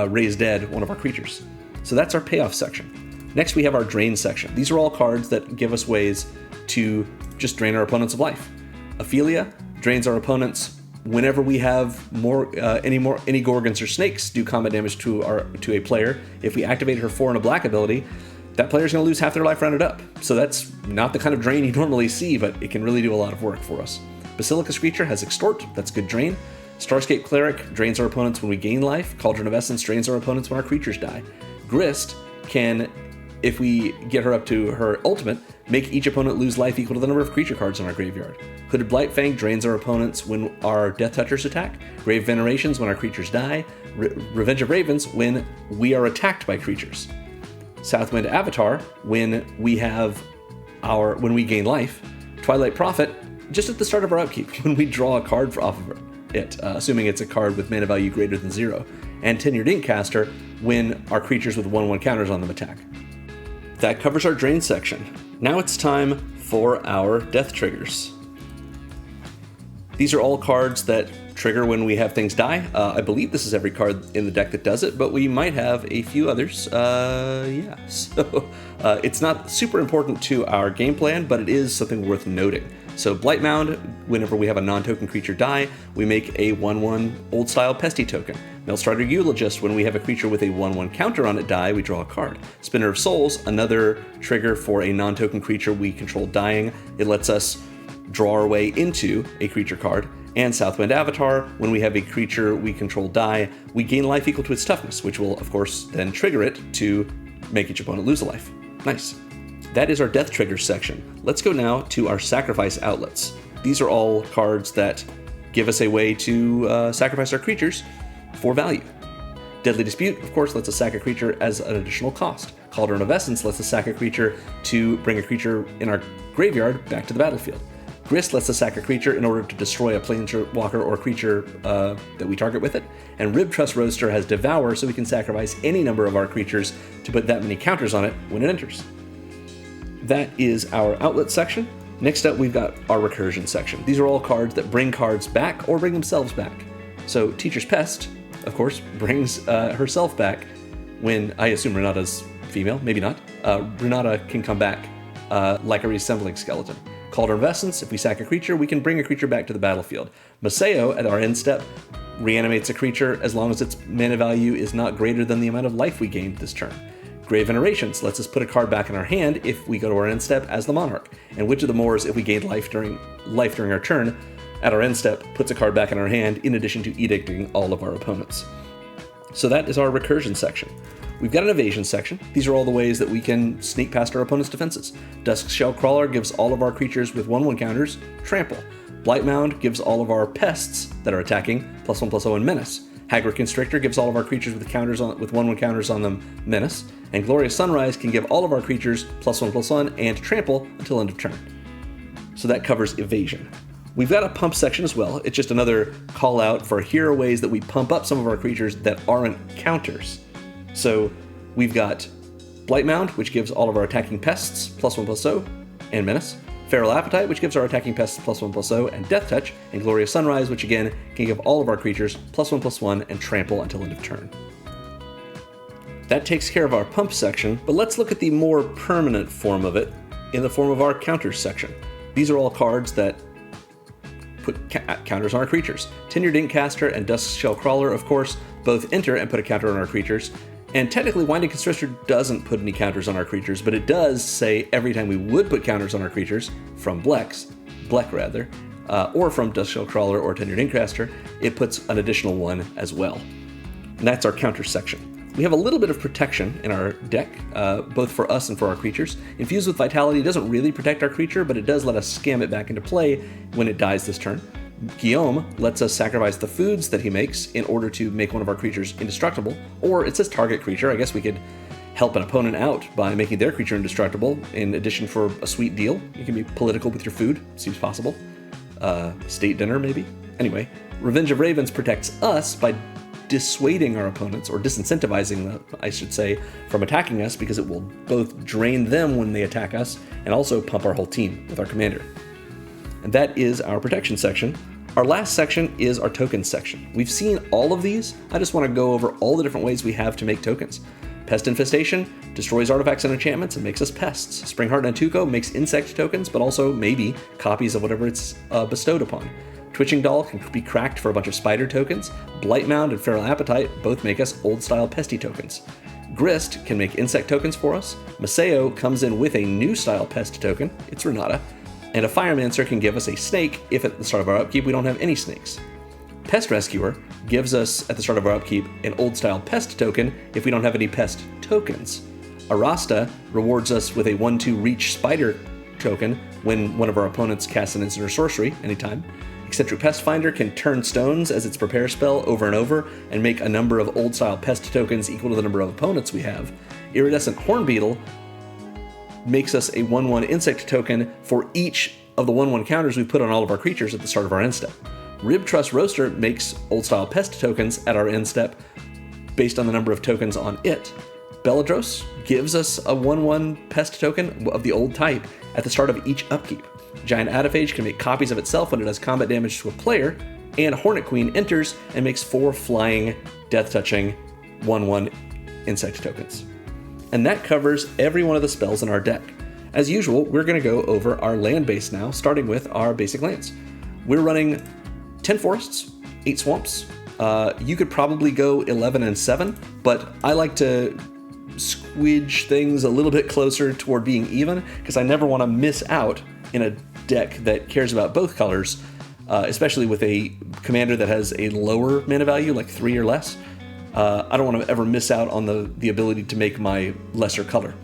raise dead one of our creatures. So that's our payoff section. Next, we have our drain section. These are all cards that give us ways to just drain our opponents of life. Ophelia drains our opponents whenever we have any Gorgons or Snakes do combat damage to a player, if we activate her 4 and a black ability, that player's going to lose half their life rounded up. So that's not the kind of drain you normally see, but it can really do a lot of work for us. Basilicus Creature has Extort, that's good drain. Starscape Cleric drains our opponents when we gain life. Cauldron of Essence drains our opponents when our creatures die. Grist can, if we get her up to her ultimate, make each opponent lose life equal to the number of creature cards in our graveyard. Hooded Blightfang drains our opponents when our Death Touchers attack. Grave Venerations when our creatures die. Revenge of Ravens when we are attacked by creatures. Southwind Avatar when we gain life. Twilight Prophet just at the start of our upkeep when we draw a card off of it, assuming it's a card with mana value greater than 0. And Tenured Inkcaster when our creatures with 1/1 counters on them attack. That covers our drain section. Now it's time for our death triggers. These are all cards that trigger when we have things die. I believe this is every card in the deck that does it, but we might have a few others. So it's not super important to our game plan, but it is something worth noting. So Blightmound, whenever we have a non-token creature die, we make a 1/1 old-style Pesty token. Maelstrider Eulogist, when we have a creature with a 1/1 counter on it die, we draw a card. Spinner of Souls, another trigger for a non-token creature we control dying. It lets us draw our way into a creature card. And Southwind Avatar, when we have a creature we control die, we gain life equal to its toughness, which will, of course, then trigger it to make each opponent lose a life. Nice. That is our death triggers section. Let's go now to our sacrifice outlets. These are all cards that give us a way to sacrifice our creatures for value. Deadly Dispute, of course, lets us sack a creature as an additional cost. Cauldron of Essence lets us sack a creature to bring a creature in our graveyard back to the battlefield. Grist lets us sack a creature in order to destroy a planeswalker or creature that we target with it. And Rib Truss Roaster has Devour, so we can sacrifice any number of our creatures to put that many counters on it when it enters. That is our outlet section. Next up, we've got our recursion section. These are all cards that bring cards back or bring themselves back. So Teacher's Pest, of course, brings herself back when, I assume Renata's female, maybe not. Renata can come back like a reassembling skeleton. Cauldron of Essence, if we sack a creature, we can bring a creature back to the battlefield. Maseo, at our end step, reanimates a creature as long as its mana value is not greater than the amount of life we gained this turn. Grave Venerations lets us put a card back in our hand if we go to our end step as the Monarch. And Witch of the Moors, if we gained life during our turn, at our end step, puts a card back in our hand in addition to edicting all of our opponents. So that is our recursion section. We've got an evasion section. These are all the ways that we can sneak past our opponent's defenses. Duskshell Crawler gives all of our creatures with 1/1 counters trample. Blightmound gives all of our pests that are attacking +1/+0 and menace. Haggard Constrictor gives all of our creatures with 1/1 counters on them menace. And Glorious Sunrise can give all of our creatures +1/+1 and trample until end of turn. So that covers evasion. We've got a pump section as well. It's just another call out for here are ways that we pump up some of our creatures that aren't counters. So we've got Blightmound, which gives all of our attacking pests +1/+0 and menace. Feral Appetite, which gives our attacking pests +1/+0 and Death Touch. And Glorious Sunrise, which again can give all of our creatures +1/+1 and trample until end of turn. That takes care of our pump section, but let's look at the more permanent form of it in the form of our counters section. These are all cards that put counters on our creatures. Tenured Inkcaster and Duskshell Crawler, of course, both enter and put a counter on our creatures. And technically, Winding Constrictor doesn't put any counters on our creatures, but it does say every time we would put counters on our creatures, from Blech, or from Duskshell Crawler or Tenured Inkcaster, it puts an additional one as well. And that's our counter section. We have a little bit of protection in our deck, both for us and for our creatures. Infused with Vitality doesn't really protect our creature, but it does let us scam it back into play when it dies this turn. Guillaume lets us sacrifice the foods that he makes in order to make one of our creatures indestructible, or it says target creature. I guess we could help an opponent out by making their creature indestructible in addition for a sweet deal. You can be political with your food, seems possible. State dinner, maybe? Anyway, Revenge of Ravens protects us by dissuading our opponents, or disincentivizing them, I should say, from attacking us, because it will both drain them when they attack us and also pump our whole team with our commander. And that is our protection section. Our last section is our tokens section. We've seen all of these. I just want to go over all the different ways we have to make tokens. Pest Infestation destroys artifacts and enchantments and makes us pests. Springheart Nantuko makes insect tokens, but also maybe copies of whatever it's bestowed upon. Twitching Doll can be cracked for a bunch of spider tokens. Blightmound and Feral Appetite both make us old-style pesty tokens. Grist can make insect tokens for us. Maseo comes in with a new style pest token, it's Renata. And a Firemancer can give us a snake if at the start of our upkeep we don't have any snakes. Pest Rescuer gives us, at the start of our upkeep, an old-style pest token if we don't have any pest tokens. Arasta rewards us with a 1/2 reach spider token when one of our opponents casts an instant or sorcery anytime. Eccentric Pest Finder can turn stones as its prepare spell over and over and make a number of old-style pest tokens equal to the number of opponents we have. Iridescent Hornbeetle makes us a 1/1 insect token for each of the 1/1 counters we put on all of our creatures at the start of our end step. Rib Truss Roaster makes old-style pest tokens at our end step based on the number of tokens on it. Belladros gives us a 1/1 pest token of the old type at the start of each upkeep. Giant Ataphage can make copies of itself when it does combat damage to a player, and Hornet Queen enters and makes 4 flying, death-touching 1/1 insect tokens. And that covers every one of the spells in our deck. As usual, we're going to go over our land base now, starting with our basic lands. We're running 10 forests, 8 swamps. You could probably go 11 and 7, but I like to squidge things a little bit closer toward being even, because I never want to miss out in a deck that cares about both colors, especially with a commander that has a lower mana value, like 3 or less. I don't want to ever miss out on the ability to make my lesser color.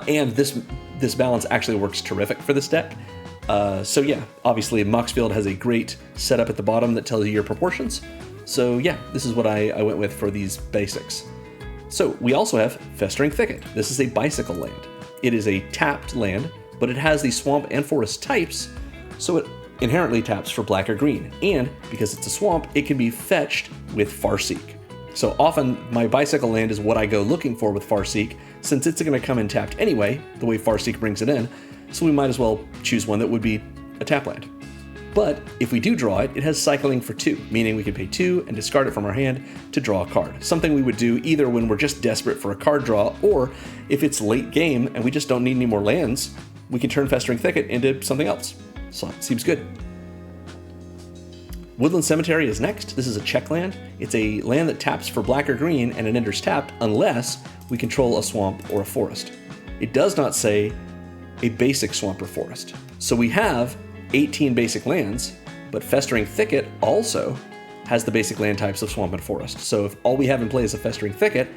And this balance actually works terrific for this deck. So yeah, obviously Moxfield has a great setup at the bottom that tells you your proportions. So yeah, this is what I went with for these basics. So we also have Festering Thicket. This is a bicycle land. It is a tapped land, but it has the swamp and forest types, so it inherently taps for black or green. And because it's a swamp, it can be fetched with Farseek. So often my bicycle land is what I go looking for with Farseek, since it's going to come in tapped anyway, the way Farseek brings it in, so we might as well choose one that would be a tap land. But if we do draw it, it has cycling for 2, meaning we can pay 2 and discard it from our hand to draw a card. Something we would do either when we're just desperate for a card draw, or if it's late game and we just don't need any more lands, we can turn Festering Thicket into something else. So it seems good. Woodland Cemetery is next. This is a check land. It's a land that taps for black or green and it enters tapped unless we control a swamp or a forest. It does not say a basic swamp or forest. So we have 18 basic lands, but Festering Thicket also has the basic land types of swamp and forest. So if all we have in play is a Festering Thicket,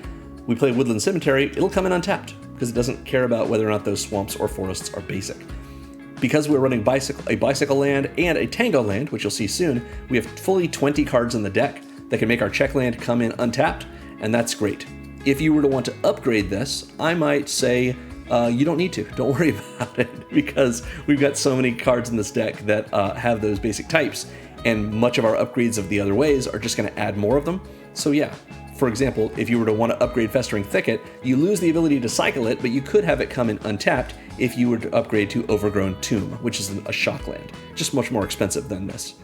we play Woodland Cemetery, it'll come in untapped because it doesn't care about whether or not those swamps or forests are basic. Because we're running a bicycle land and a tango land, which you'll see soon, we have fully 20 cards in the deck that can make our check land come in untapped, and that's great. If you were to want to upgrade this, I might say you don't need to. Don't worry about it, because we've got so many cards in this deck that have those basic types, and much of our upgrades of the other ways are just going to add more of them. So yeah, for example, if you were to want to upgrade Festering Thicket, you lose the ability to cycle it, but you could have it come in untapped if you were to upgrade to Overgrown Tomb, which is a shock land, just much more expensive than this.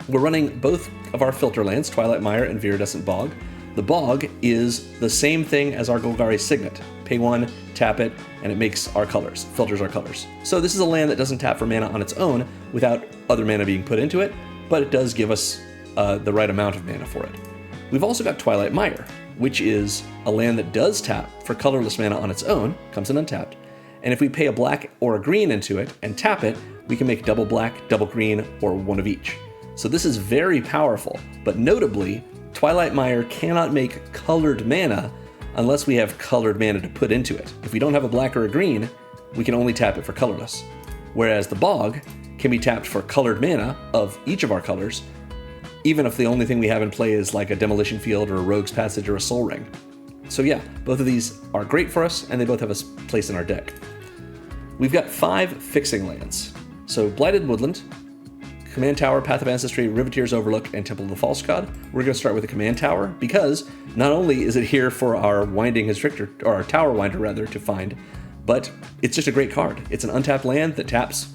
We're running both of our filter lands, Twilight Mire and Viridescent Bog. The Bog is the same thing as our Golgari Signet. Pay 1, tap it, and it makes our colors, filters our colors. So this is a land that doesn't tap for mana on its own without other mana being put into it, but it does give us the right amount of mana for it. We've also got Twilight Mire, which is a land that does tap for colorless mana on its own, comes in untapped, and if we pay a black or a green into it and tap it, we can make double black, double green, or one of each. So this is very powerful, but notably, Twilight Mire cannot make colored mana unless we have colored mana to put into it. If we don't have a black or a green, we can only tap it for colorless. Whereas the Bog can be tapped for colored mana of each of our colors, even if the only thing we have in play is like a Demolition Field or a Rogue's Passage or a Soul Ring. So yeah, both of these are great for us, and they both have a place in our deck. We've got 5 fixing lands. So Blighted Woodland, Command Tower, Path of Ancestry, Riveteer's Overlook, and Temple of the False God. We're going to start with the Command Tower because not only is it here for our Winding Constrictor, or our Tower Winder rather, to find, but it's just a great card. It's an untapped land that taps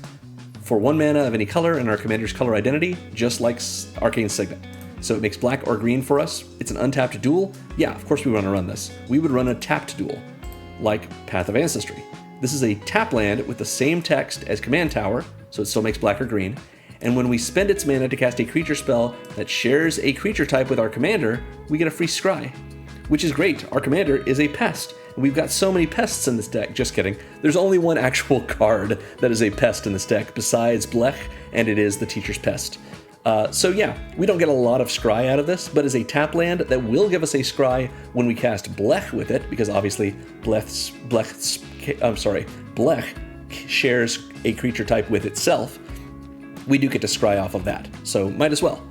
for 1 mana of any color in our commander's color identity, just like Arcane Signet. So it makes black or green for us. It's an untapped duel. Yeah, of course we want to run this. We would run a tapped duel, like Path of Ancestry. This is a tap land with the same text as Command Tower, so it still makes black or green, and when we spend its mana to cast a creature spell that shares a creature type with our commander, we get a free scry. Which is great. Our commander is a pest. We've got so many pests in this deck. Just kidding. There's only one actual card that is a pest in this deck besides Blech, and it is the Teacher's Pest. So yeah, we don't get a lot of scry out of this, but as a tap land that will give us a scry when we cast Blech with it, because obviously Blech shares a creature type with itself, we do get to scry off of that, so might as well.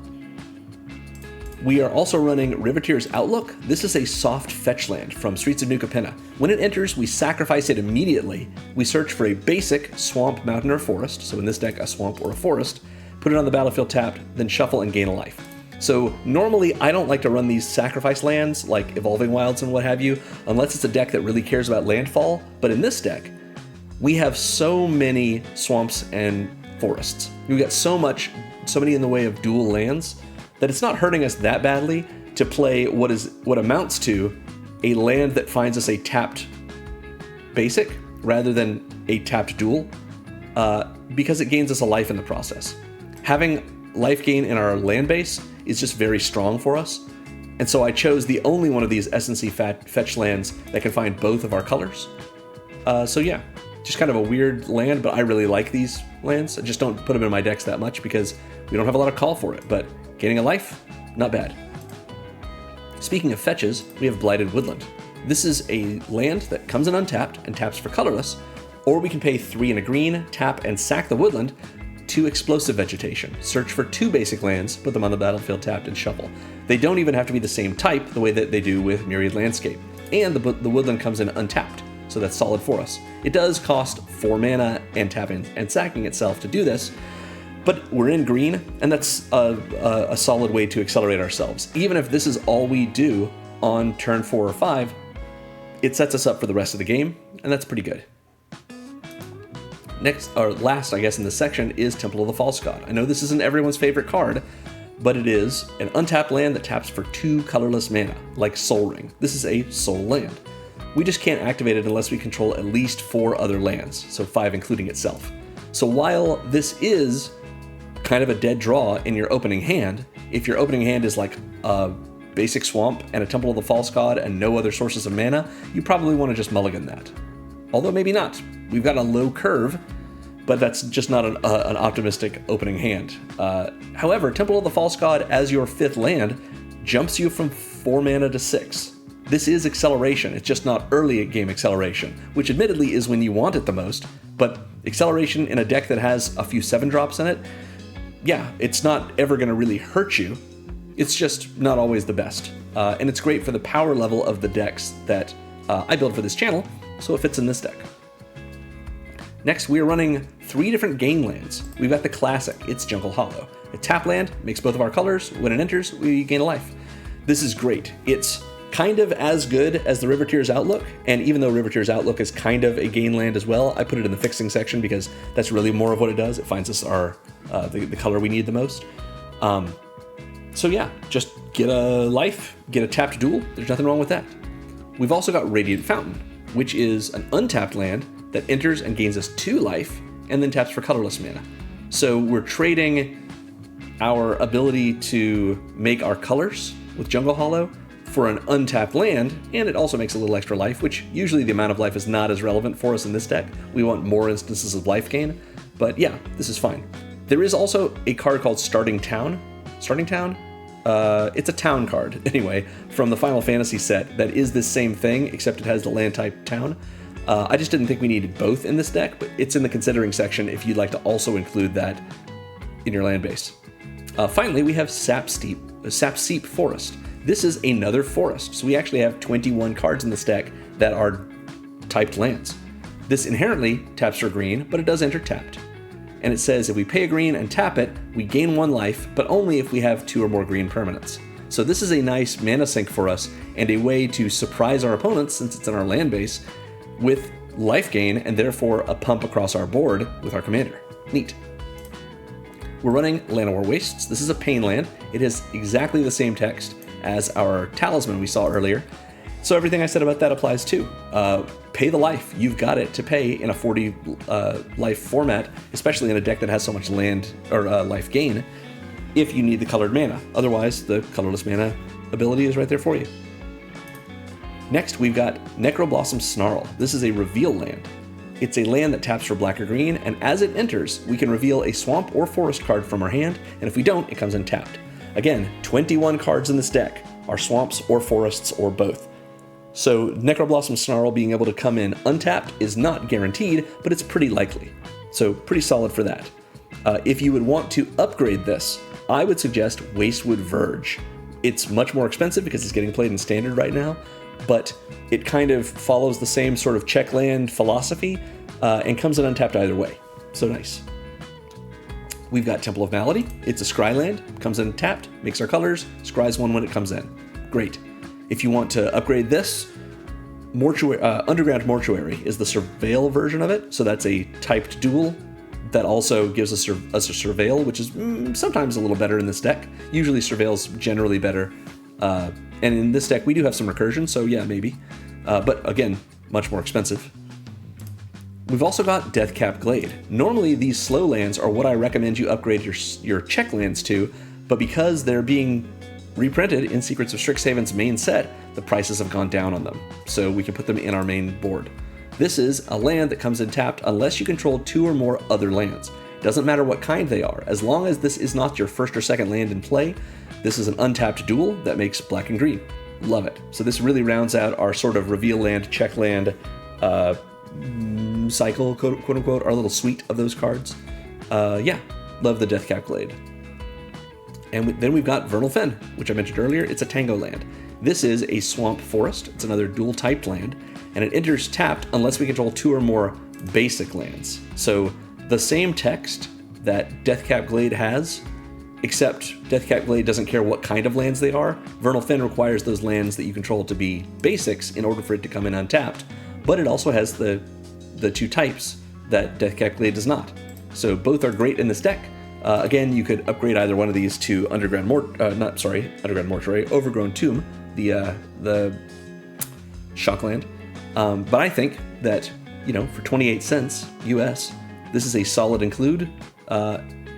We are also running Riveteer's Outlook. This is a soft fetch land from Streets of New Capenna. When it enters, we sacrifice it immediately. We search for a basic swamp, mountain, or forest, so in this deck, a swamp or a forest, put it on the battlefield tapped, then shuffle and gain a life. So normally I don't like to run these sacrifice lands like Evolving Wilds and what have you, unless it's a deck that really cares about landfall, but in this deck, we have so many swamps and forests. We've got so many in the way of dual lands that it's not hurting us that badly to play what amounts to a land that finds us a tapped basic rather than a tapped dual, because it gains us a life in the process. Having life gain in our land base is just very strong for us, and so I chose the only one of these SNC fetch lands that can find both of our colors. So yeah, just kind of a weird land, but I really like these lands. I just don't put them in my decks that much because we don't have a lot of call for it, but gaining a life, not bad. Speaking of fetches, we have Blighted Woodland. This is a land that comes in untapped and taps for colorless, or we can pay 3 and a green, tap and sack the woodland to Explosive Vegetation. Search for 2 basic lands, put them on the battlefield tapped, and shuffle. They don't even have to be the same type the way that they do with Myriad Landscape. And the woodland comes in untapped, so that's solid for us. It does cost 4 mana and tapping and sacking itself to do this, but we're in green, and that's a solid way to accelerate ourselves. Even if this is all we do on turn 4 or 5, it sets us up for the rest of the game, and that's pretty good. Next, or last, I guess, in this section is Temple of the False God. I know this isn't everyone's favorite card, but it is an untapped land that taps for 2 colorless mana, like Sol Ring. This is a soul land. We just can't activate it unless we control at least 4 other lands, so 5 including itself. So while this is kind of a dead draw in your opening hand, if your opening hand is like a basic swamp and a Temple of the False God and no other sources of mana, you probably want to just mulligan that. Although maybe not. We've got a low curve, but that's just not an optimistic opening hand. However, Temple of the False God as your 5th land jumps you from 4 mana to 6. This is acceleration, it's just not early game acceleration, which admittedly is when you want it the most, but acceleration in a deck that has a few 7-drops in it, yeah, it's not ever going to really hurt you. It's just not always the best. And it's great for the power level of the decks that I build for this channel, so it fits in this deck. Next, we are running 3 different gain lands. We've got the classic, it's Jungle Hollow. A tap land, makes both of our colors. When it enters, we gain a life. This is great. It's kind of as good as the Riveteer's Outlook, and even though Riveteer's Outlook is kind of a gain land as well, I put it in the fixing section because that's really more of what it does. It finds us the color we need the most. So yeah, just get a life, get a tapped duel. There's nothing wrong with that. We've also got Radiant Fountain, which is an untapped land that enters and gains us 2 life, and then taps for colorless mana. So we're trading our ability to make our colors with Jungle Hollow for an untapped land, and it also makes a little extra life, which usually the amount of life is not as relevant for us in this deck. We want more instances of life gain, but yeah, this is fine. There is also a card called Starting Town. Starting Town? It's a town card, anyway, from the Final Fantasy set that is the same thing, except it has the land type town. I just didn't think we needed both in this deck, but it's in the considering section if you'd like to also include that in your land base. Finally, we have Sap Seep Forest. This is another forest, so we actually have 21 cards in this deck that are typed lands. This inherently taps for green, but it does enter tapped. And it says if we pay a green and tap it, we gain 1 life, but only if we have 2 or more green permanents. So this is a nice mana sink for us, and a way to surprise our opponents, since it's in our land base, with life gain, and therefore a pump across our board with our commander. Neat. We're running Llanowar Wastes. This is a pain land. It has exactly the same text as our talisman we saw earlier. So everything I said about that applies too. Pay the life. You've got it to pay in a 40 life format, especially in a deck that has so much land or life gain, if you need the colored mana. Otherwise, the colorless mana ability is right there for you. Next, we've got Necroblossom Snarl. This is a reveal land. It's a land that taps for black or green, and as it enters, we can reveal a swamp or forest card from our hand, and if we don't, it comes untapped. Again, 21 cards in this deck are swamps or forests or both. So Necroblossom Snarl being able to come in untapped is not guaranteed, but it's pretty likely. So pretty solid for that. If you would want to upgrade this, I would suggest Wastewood Verge. It's much more expensive because it's getting played in Standard right now, but it kind of follows the same sort of check land philosophy and comes in untapped either way. So nice. We've got Temple of Malady. It's a scry land, comes in tapped, makes our colors, scries 1 when it comes in. Great. If you want to upgrade this, Underground Mortuary is the Surveil version of it. So that's a typed duel that also gives us a Surveil, which is sometimes a little better in this deck. Usually Surveil's generally better. And in this deck, we do have some recursion, so yeah, maybe. But again, much more expensive. We've also got Deathcap Glade. Normally, these slow lands are what I recommend you upgrade your check lands to, but because they're being reprinted in Secrets of Strixhaven's main set, the prices have gone down on them, so we can put them in our main board. This is a land that comes in tapped unless you control 2 or more other lands. Doesn't matter what kind they are, as long as this is not your first or second land in play. This is an untapped duel that makes black and green. Love it. So this really rounds out our sort of reveal land, check land cycle, quote unquote, our little suite of those cards. Yeah, love the Deathcap Glade. And then we've got Vernal Fen, which I mentioned earlier. It's a Tango land. This is a swamp forest. It's another dual typed land, and it enters tapped unless we control 2 or more basic lands. So the same text that Deathcap Glade has, except Deathcap Glade doesn't care what kind of lands they are. Vernal Fen requires those lands that you control to be basics in order for it to come in untapped, but it also has the 2 types that Deathcap Glade does not. So both are great in this deck. Again, you could upgrade either one of these to Underground Mortuary, Overgrown Tomb, the shock land. But I think that, for 28 cents US, this is a solid include,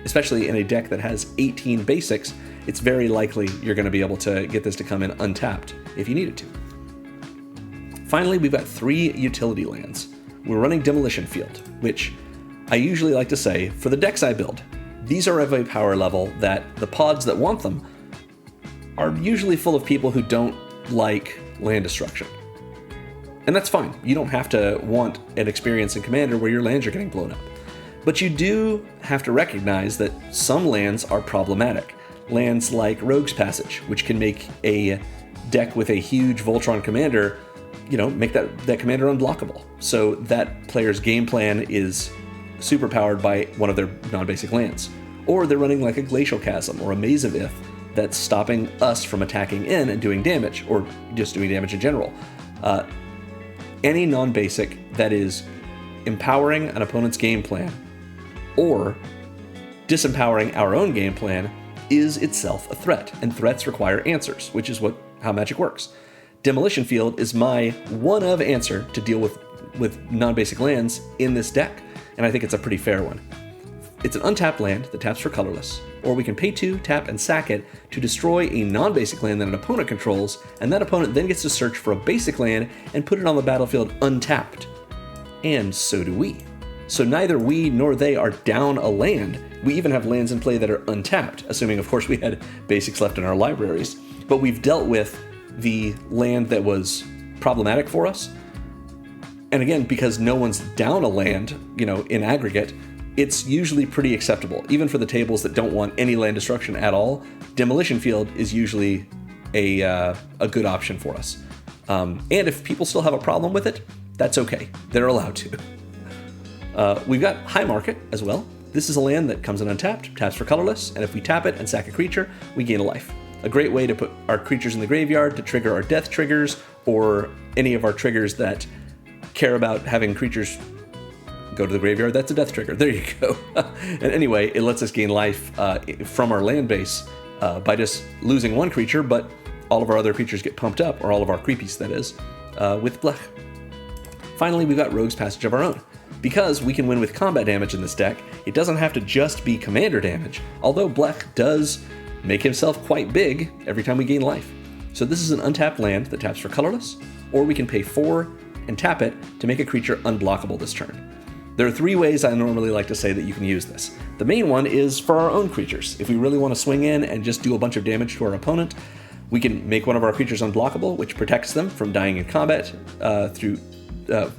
especially in a deck that has 18 basics. It's very likely you're going to be able to get this to come in untapped if you need it to. Finally, we've got 3 utility lands. We're running Demolition Field, which I usually like to say, for the decks I build, these are of a power level that the pods that want them are usually full of people who don't like land destruction. And that's fine. You don't have to want an experience in Commander where your lands are getting blown up. But you do have to recognize that some lands are problematic. Lands like Rogue's Passage, which can make a deck with a huge Voltron commander, make that commander unblockable. So that player's game plan is super powered by one of their non-basic lands. Or they're running like a Glacial Chasm or a Maze of Ith that's stopping us from attacking in and doing damage, or just doing damage in general. Any non-basic that is empowering an opponent's game plan or disempowering our own game plan is itself a threat, and threats require answers, which is how Magic works. Demolition Field is my one-of answer to deal with non-basic lands in this deck, and I think it's a pretty fair one. It's an untapped land that taps for colorless, or we can pay 2, tap, and sack it to destroy a non-basic land that an opponent controls, and that opponent then gets to search for a basic land and put it on the battlefield untapped. And so do we. So neither we nor they are down a land. We even have lands in play that are untapped, assuming of course we had basics left in our libraries, but we've dealt with the land that was problematic for us. And again, because no one's down a land, in aggregate, it's usually pretty acceptable. Even for the tables that don't want any land destruction at all, Demolition Field is usually a good option for us. And if people still have a problem with it, that's okay. They're allowed to. We've got High Market as well. This is a land that comes in untapped, taps for colorless, and if we tap it and sack a creature, we gain a life. A great way to put our creatures in the graveyard to trigger our death triggers, or any of our triggers that care about having creatures go to the graveyard. That's a death trigger. There you go. And anyway, it lets us gain life from our land base by just losing one creature, but all of our other creatures get pumped up, or all of our creepies, that is, with Blech. Finally, we've got Rogue's Passage of our own. Because we can win with combat damage in this deck, it doesn't have to just be commander damage, although Blech does make himself quite big every time we gain life. So this is an untapped land that taps for colorless, or we can pay 4 and tap it to make a creature unblockable this turn. There are 3 ways I normally like to say that you can use this. The main one is for our own creatures. If we really want to swing in and just do a bunch of damage to our opponent, we can make one of our creatures unblockable, which protects them from dying in combat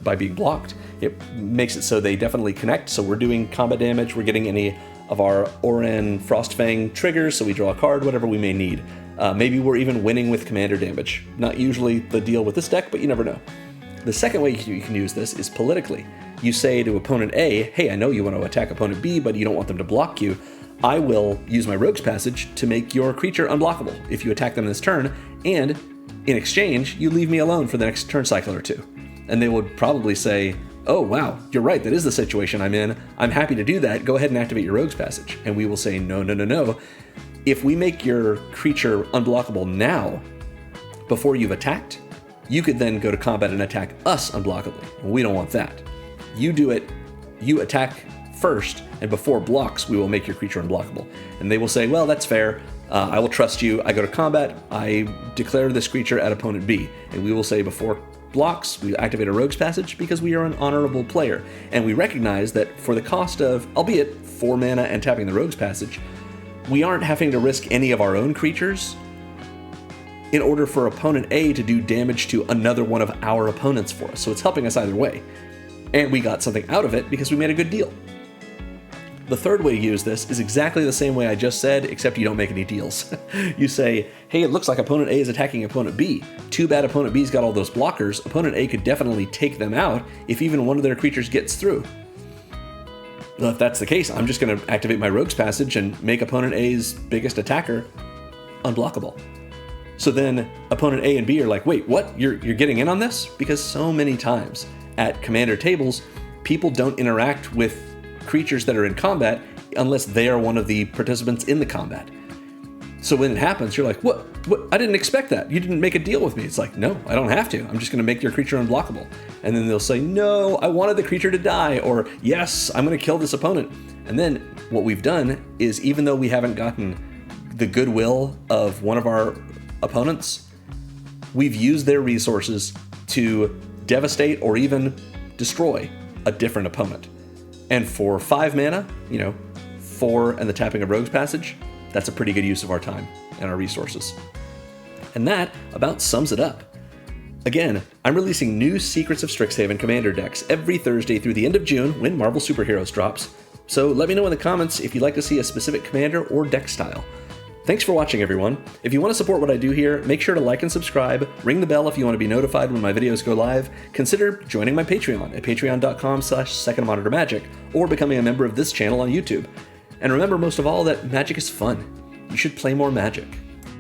by being blocked. It makes it so they definitely connect, so we're doing combat damage, we're getting any of our Oran Frostfang triggers, so we draw a card, whatever we may need. Maybe we're even winning with commander damage. Not usually the deal with this deck, but you never know. The second way you can use this is politically. You say to opponent A, hey, I know you want to attack opponent B, but you don't want them to block you. I will use my Rogue's Passage to make your creature unblockable if you attack them this turn, and in exchange, you leave me alone for the next turn cycle or 2. And they would probably say, oh wow, you're right, that is the situation I'm in. I'm happy to do that. Go ahead and activate your Rogue's Passage. And we will say, no, no, no, no. If we make your creature unblockable now, before you've attacked, you could then go to combat and attack us unblockably. We don't want that. You do it, you attack first, and before blocks, we will make your creature unblockable. And they will say, well, that's fair. I will trust you. I go to combat, I declare this creature at opponent B. And we will say before blocks, we activate a Rogue's Passage because we are an honorable player. And we recognize that for the cost of, albeit 4 mana and tapping the Rogue's Passage, we aren't having to risk any of our own creatures in order for opponent A to do damage to another one of our opponents for us. So it's helping us either way. And we got something out of it because we made a good deal. The third way to use this is exactly the same way I just said, except you don't make any deals. You say, hey, it looks like opponent A is attacking opponent B. Too bad opponent B's got all those blockers. Opponent A could definitely take them out if even one of their creatures gets through. Well, if that's the case, I'm just going to activate my Rogue's Passage and make opponent A's biggest attacker unblockable. So then opponent A and B are like, wait, what? You're getting in on this? Because so many times at commander tables, people don't interact with creatures that are in combat unless they are one of the participants in the combat. So when it happens, you're like, what? I didn't expect that. You didn't make a deal with me. It's like, no, I don't have to. I'm just going to make your creature unblockable. And then they'll say, no, I wanted the creature to die, or yes, I'm going to kill this opponent. And then what we've done is, even though we haven't gotten the goodwill of one of our opponents, we've used their resources to devastate or even destroy a different opponent. And for 5 mana, 4 and the tapping of Rogue's Passage, that's a pretty good use of our time and our resources. And that about sums it up. Again, I'm releasing new Secrets of Strixhaven Commander decks every Thursday through the end of June when Marvel Superheroes drops. So let me know in the comments if you'd like to see a specific commander or deck style. Thanks for watching, everyone. If you want to support what I do here, make sure to like and subscribe, ring the bell if you want to be notified when my videos go live, consider joining my Patreon at patreon.com/secondmonitormagic, or becoming a member of this channel on YouTube. And remember most of all that magic is fun. You should play more Magic.